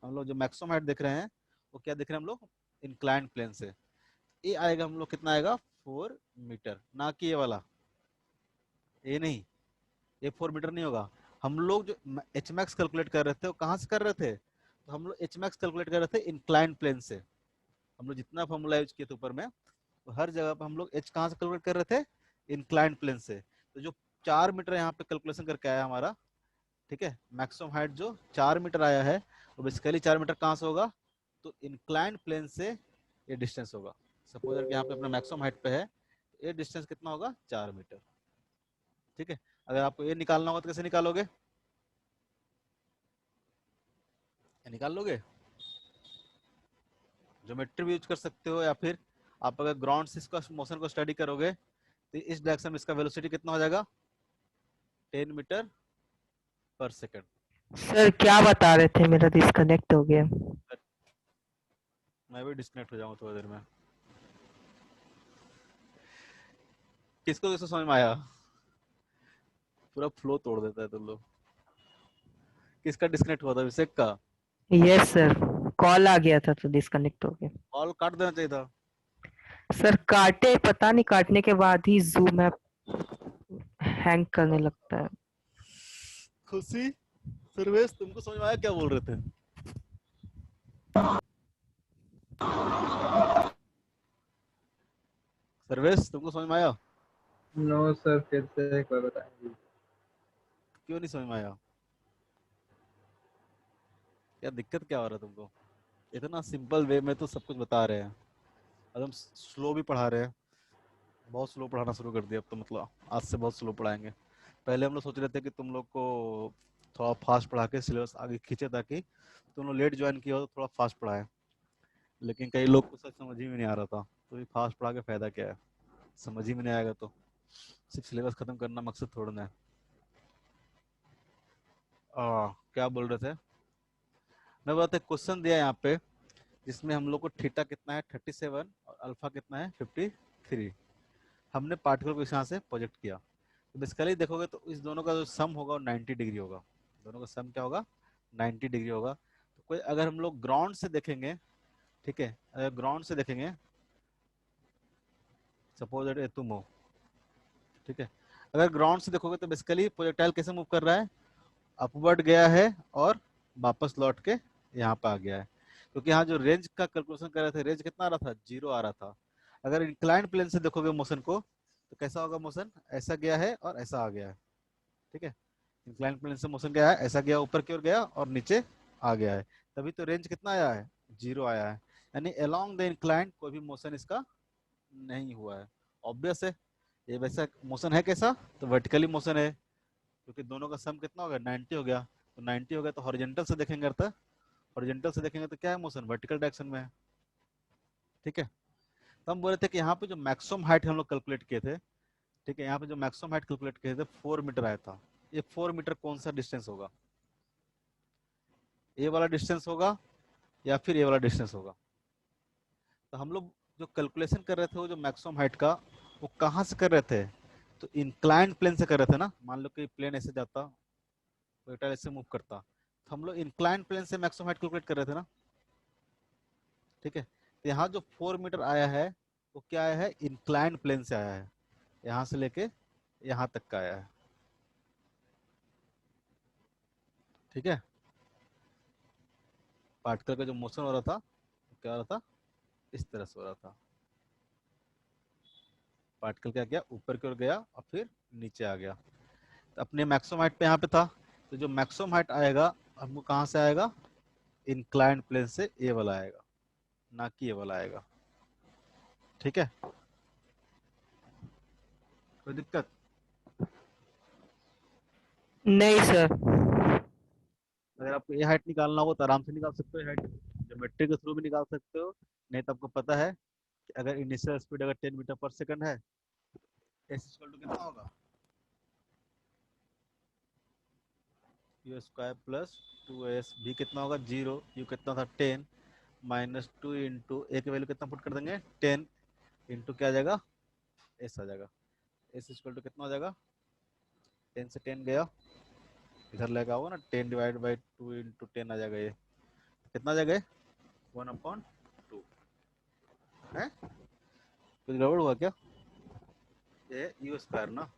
हम लोग जो मैक्सिमम हाइट देख रहे हैं वो क्या देख रहे हैं हम लोग? इंक्लाइंड प्लेन से। ये आएगा हम लोग कितना आएगा? 4 मीटर, ना कि ये वाला, ये नहीं, ये 4 मीटर नहीं होगा। हम लोग जो एच मैक्स कैलकुलेट कर रहे थे वो कहाँ से कर रहे थे? तो हम लोग एच मैक्स कैलकुलेट कर रहे थे इंक्लाइंड प्लेन से। हम लोग जितना फॉर्मूला यूज किए थे ऊपर में, तो हर जगह पर हम लोग एच कहाँ से कैलकुलेट कर रहे थे? इंक्लाइंड प्लेन से। तो जो 4 मीटर यहाँ पे कैलकुलेशन करके आया हमारा, ठीक है, मैक्सिमम हाइट जो 4 मीटर आया है, वो बेसिकली 4 मीटर कहाँ से होगा? तो इंक्लाइंड प्लेन से ये डिस्टेंस होगा। सपोज कि यहाँ पे अपना मैक्सिमम हाइट पे है, ये डिस्टेंस कितना होगा? 4 मीटर। ठीक है, अगर आपको ये निकालना होगा तो कैसे निकालोगे? ये निकाल लोगे, ज्योमेट्री भी यूज कर सकते हो, या फिर आप अगर ग्राउंड से इसका मोशन को स्टडी करोगे तो इस डायरेक्शन में इसका वेलोसिटी कितना हो जाएगा? 10 मीटर पर सेकंड। सर क्या बता रहे थे, मेरा डिस्कनेक्ट हो गया। मैं भी डिस्कनेक्ट हो जाऊंगा थोड़ी देर में। किसको किसको समझ में आया? पूरा फ्लो तोड़ देता है तुम लोग। किसका डिस्कनेक्ट हुआ था? अभिषेक का? यस सर, कॉल आ गया था तो डिस्कनेक्ट हो गया। कॉल काट देना चाहिए था। सर काटे, पता नहीं काटने के बाद ही जूम ऐप हैंग करने लगता है। खुशी, सर्वेश, तुमको समझ में आया क्या बोल रहे थे? सर्वेश, तुमको समझ में आया? नो सर, फिर से एक बार बताएंगे। क्यों नहीं समझ में आया? क्या दिक्कत क्या हो रहा है तुमको? इतना सिंपल वे में तो सब कुछ बता रहे हैं, एकदम स्लो भी पढ़ा रहे हैं। बहुत स्लो पढ़ाना शुरू कर दिया अब तो, मतलब आज से बहुत स्लो पढ़ाएंगे। पहले हम लोग सोच रहे थे कि तुम लोग को थोड़ा फास्ट पढ़ा के सिलेबस आगे खींचे, ताकि तुम लोग लेट ज्वाइन किया हो तो थोड़ा फास्ट पढ़ाए। लेकिन कई लोग को सच समझ ही में नहीं आ रहा था, तो ये फास्ट पढ़ा के फायदा क्या है? समझ ही में नहीं आएगा तो सिर्फ सिलेबस खत्म करना मकसद थोड़ा ना है। क्या बोल रहे थे? मैं बोलते क्वेश्चन दिया यहाँ पे, जिसमें हम लोग को थीटा कितना है 37 और अल्फा कितना है 53। हमने पार्टिकल को इस यहाँ से प्रोजेक्ट किया, तो बेसिकली देखोगे तो इस दोनों का जो सम होगा वो 90 डिग्री होगा। दोनों का सम क्या होगा? 90 डिग्री होगा। तो कोई अगर हम लोग ग्राउंड से देखेंगे, ठीक है, अगर ग्राउंड से देखेंगे, सपोज दैट तुम हो, ठीक है, अगर ग्राउंड से देखोगे तो बेसिकली प्रोजेक्टाइल कैसे मूव कर रहा है? अपवर्ड गया है और वापस लौट के यहाँ पे आ गया है। क्योंकि यहाँ जो रेंज का कैलकुलेशन कर रहे थे, रेंज कितना आ रहा था? 0 आ रहा था। अगर इंक्लाइंड प्लेन से देखोगे मोशन को, तो कैसा होगा मोशन? ऐसा गया है और ऐसा आ गया है। ठीक है, इंक्लाइंड प्लेन से मोशन गया है, ऐसा गया, ऊपर की ओर गया और नीचे आ गया है, तभी तो रेंज कितना आया है? 0 आया है। यानी अलोंग द इंक्लाइंड कोई भी मोशन इसका नहीं हुआ है। ऑब्वियस है, ये वैसा मोशन है कैसा? तो वर्टिकली मोशन है, क्योंकि दोनों का सम कितना हो गया? 90 हो गया। तो 90 हो गया तो हॉरिजॉन्टल से देखेंगे, अर्थ हॉरिजॉन्टल से देखेंगे तो क्या है? मोशन वर्टिकल डायरेक्शन में है। ठीक है, तो हम बोल रहे थे कि यहाँ पे जो मैक्सिमम हाइट हम लोग कैलकुलेट किए थे, ठीक है, यहाँ पे जो मैक्सिमम हाइट कैलकुलेट किए थे 4 मीटर आया था। ये 4 मीटर कौन सा डिस्टेंस होगा? ये वाला डिस्टेंस होगा या फिर ये वाला डिस्टेंस होगा? तो हम लोग जो कैलकुलेशन कर रहे थे वो जो मैक्सिमम हाइट का, वो कहाँ से कर रहे थे? तो इंक्लाइंड प्लेन से कर रहे थे ना। मान लो कि प्लेन ऐसे जाता, प्रोजेक्टाइल ऐसे मूव करता, तो हम लोग इंक्लाइंड प्लेन से मैक्सिमम हाइट कैलकुलेट कर रहे थे ना। ठीक है, तो यहाँ जो 4 मीटर आया है वो क्या आया है? इंक्लाइंड प्लेन से आया है, यहाँ से लेके यहाँ तक का आया है। ठीक है, पार्टिकल का जो मोशन हो रहा था वो क्या हो रहा था? इस तरह से हो रहा था। पार्टिकल क्या गया? ऊपर की ओर गया और फिर नीचे आ गया। तो अपने मैक्सिमम हाइट पे यहाँ पे था, तो जो मैक्सिमम हाइट आएगा हमको कहाँ से आएगा? इंक्लाइंड प्लेन से ये वाला आएगा, ना कि ये वाला आएगा। ठीक है, कोई दिक्कत? नहीं सर। अगर आपको ये हाइट निकालना हो तो आराम से निकाल सकते हो हाइट, ज्योमेट्री के थ्रू भी निकाल सकते हो। नहीं तो आपको पता है कि अगर इनिशियल स्पीड अगर 10 मीटर पर सेकंड है, एस इक्वल टू कितना होगा, यू स्क्वायर प्लस 2s, भी कितना होगा 0, यू कितना था 10, माइनस 2 इंटू ए की वैल्यू कितना पुट कर देंगे 10, इंटू क्या आ जाएगा एस आ जाएगा, एस इक्वल टू कितना हो जाएगा, 10 से 10 गया, इधर लगा होगा ना 10 डिवाइड बाई 2 इंटू 10 आ जाएगा, ये कितना आ जाएगा 1/2 है, कुछ गड़बड़ हुआ क्या, ये यू स्क्वायर ना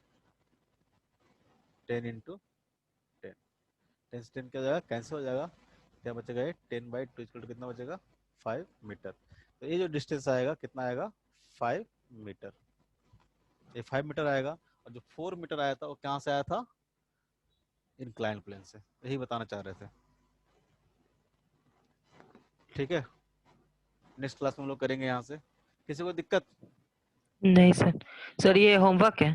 10 इंटू 10, 10 से 10 क्या हो जाएगा कैंसिल हो जाएगा, क्या बचेगा ये 10/2 इक्वल टू कितना बचेगा 5 मीटर। तो ये जो डिस्टेंस आएगा कितना आएगा 5 मीटर, ये 5 मीटर आएगा, और जो 4 मीटर आया था वो कहाँ से आया था, इंक्लाइन प्लेन से, यही बताना चाह रहे थे। ठीक है, नेक्स्ट क्लास में हम लोग करेंगे यहाँ से, किसी को दिक्कत, नहीं सर। सर ये होमवर्क है।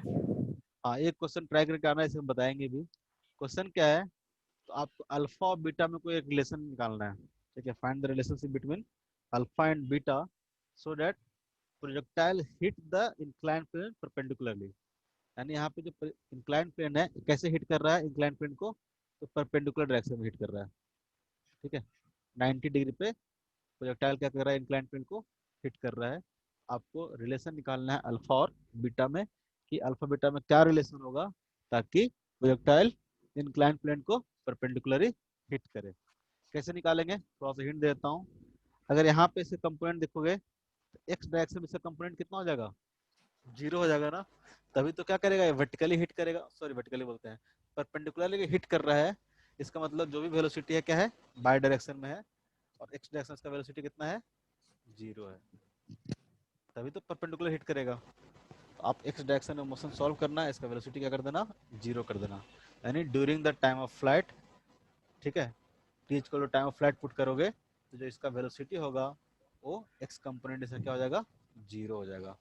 हाँ एक क्वेश्चन ट्राई करके आना है, इसे हम बताएंगे भी। क्वेश्चन क्या है, तो आपको अल्फा और बीटा में कोई एक रिलेशन निकालना है, ठीक है, find the relationship between alpha and beta so that projectile hit the incline plane perpendicularly, यानी यहाँ पे जो इंक्लाइन प्लेन है कैसे हिट कर रहा है इंक्लाइन प्लेन को, तो परपेंडिकुलर डायरेक्शन में हिट कर रहा है, ठीक है, 90 डिग्री पे प्रोजेक्टाइल क्या कर रहा है इंक्लाइन प्लेन को हिट कर रहा है। आपको रिलेशन निकालना है अल्फा और बीटा में, कि अल्फा बीटा में क्या रिलेशन होगा ताकि प्रोजेक्टाइल इंक्लाइन प्लेन को परपेंडिकुलरली हिट करे। कैसे निकालेंगे थोड़ा सा हिंट देता हूँ, अगर यहाँ पे इसके कंपोनेंट देखोगे तो एक्स डायरेक्शन में इसका कंपोनेंट कितना हो जाएगा 0 हो जाएगा ना, तभी तो क्या करेगा वर्टिकली हिट करेगा, सॉरी वर्टिकली बोलते हैं परपेंडिकुलरली हिट कर रहा है, इसका मतलब जो भी वेलोसिटी है क्या है बाय डायरेक्शन में है, और एक्स डायरेक्शन का वेलोसिटी कितना है 0 है, तभी तो परपेंडिकुलर हिट करेगा। तो आप एक्स डायरेक्शन में मोशन सॉल्व करना है, इसका वेलोसिटी क्या कर देना 0 कर देना, यानी during the time of flight, ठीक है, t equal to time of flight put करोगे तो जो इसका वेलोसिटी होगा वो एक्स कंपोनेंट इसका क्या हो जाएगा 0 हो जाएगा।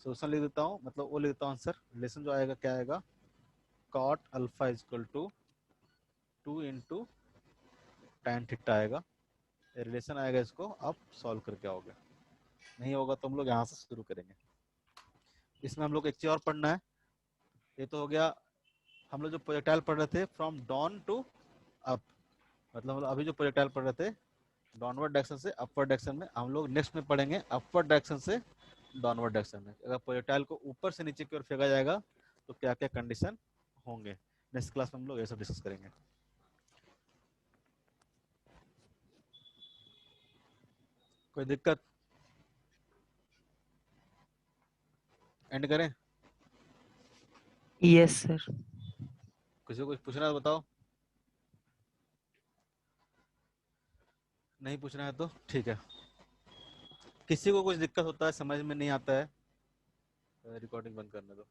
सोल्यूशन लिख देता हूँ, मतलब वो लिख देता हूँ आंसर, रिलेशन जो आएगा क्या आएगा cot alpha equal to 2 into tan theta आएगा, रिलेशन आएगा, इसको आप सॉल्व करके आओगे, नहीं होगा तो हम लोग यहाँ से शुरू करेंगे। इसमें हम लोग एक चीज और पढ़ना है, ये तो हो गया हम लोग जो प्रोजेक्टाइल पढ़ रहे थे फ्रॉम डाउन टू अप, मतलब अभी जो प्रोजेक्टाइल पढ़ रहे थे डाउनवर्ड डायरेक्शन से अपवर्ड डायरेक्शन में, हम लोग नेक्स्ट में पढ़ेंगे अपवर्ड डायरेक्शन से डाउनवर्ड डायरेक्शन में, अगर प्रोजेक्टाइल को ऊपर से नीचे की ओर फेंका जाएगा तो क्या क्या कंडीशन होंगे, नेक्स्ट क्लास में हम लोग ये सब डिस्कस करेंगे। कोई दिक्कत, एंड करें, यस सर। किसी को कुछ पूछना है तो बताओ, नहीं पूछना है तो ठीक है, किसी को कुछ दिक्कत होता है समझ में नहीं आता है रिकॉर्डिंग बंद करने दो।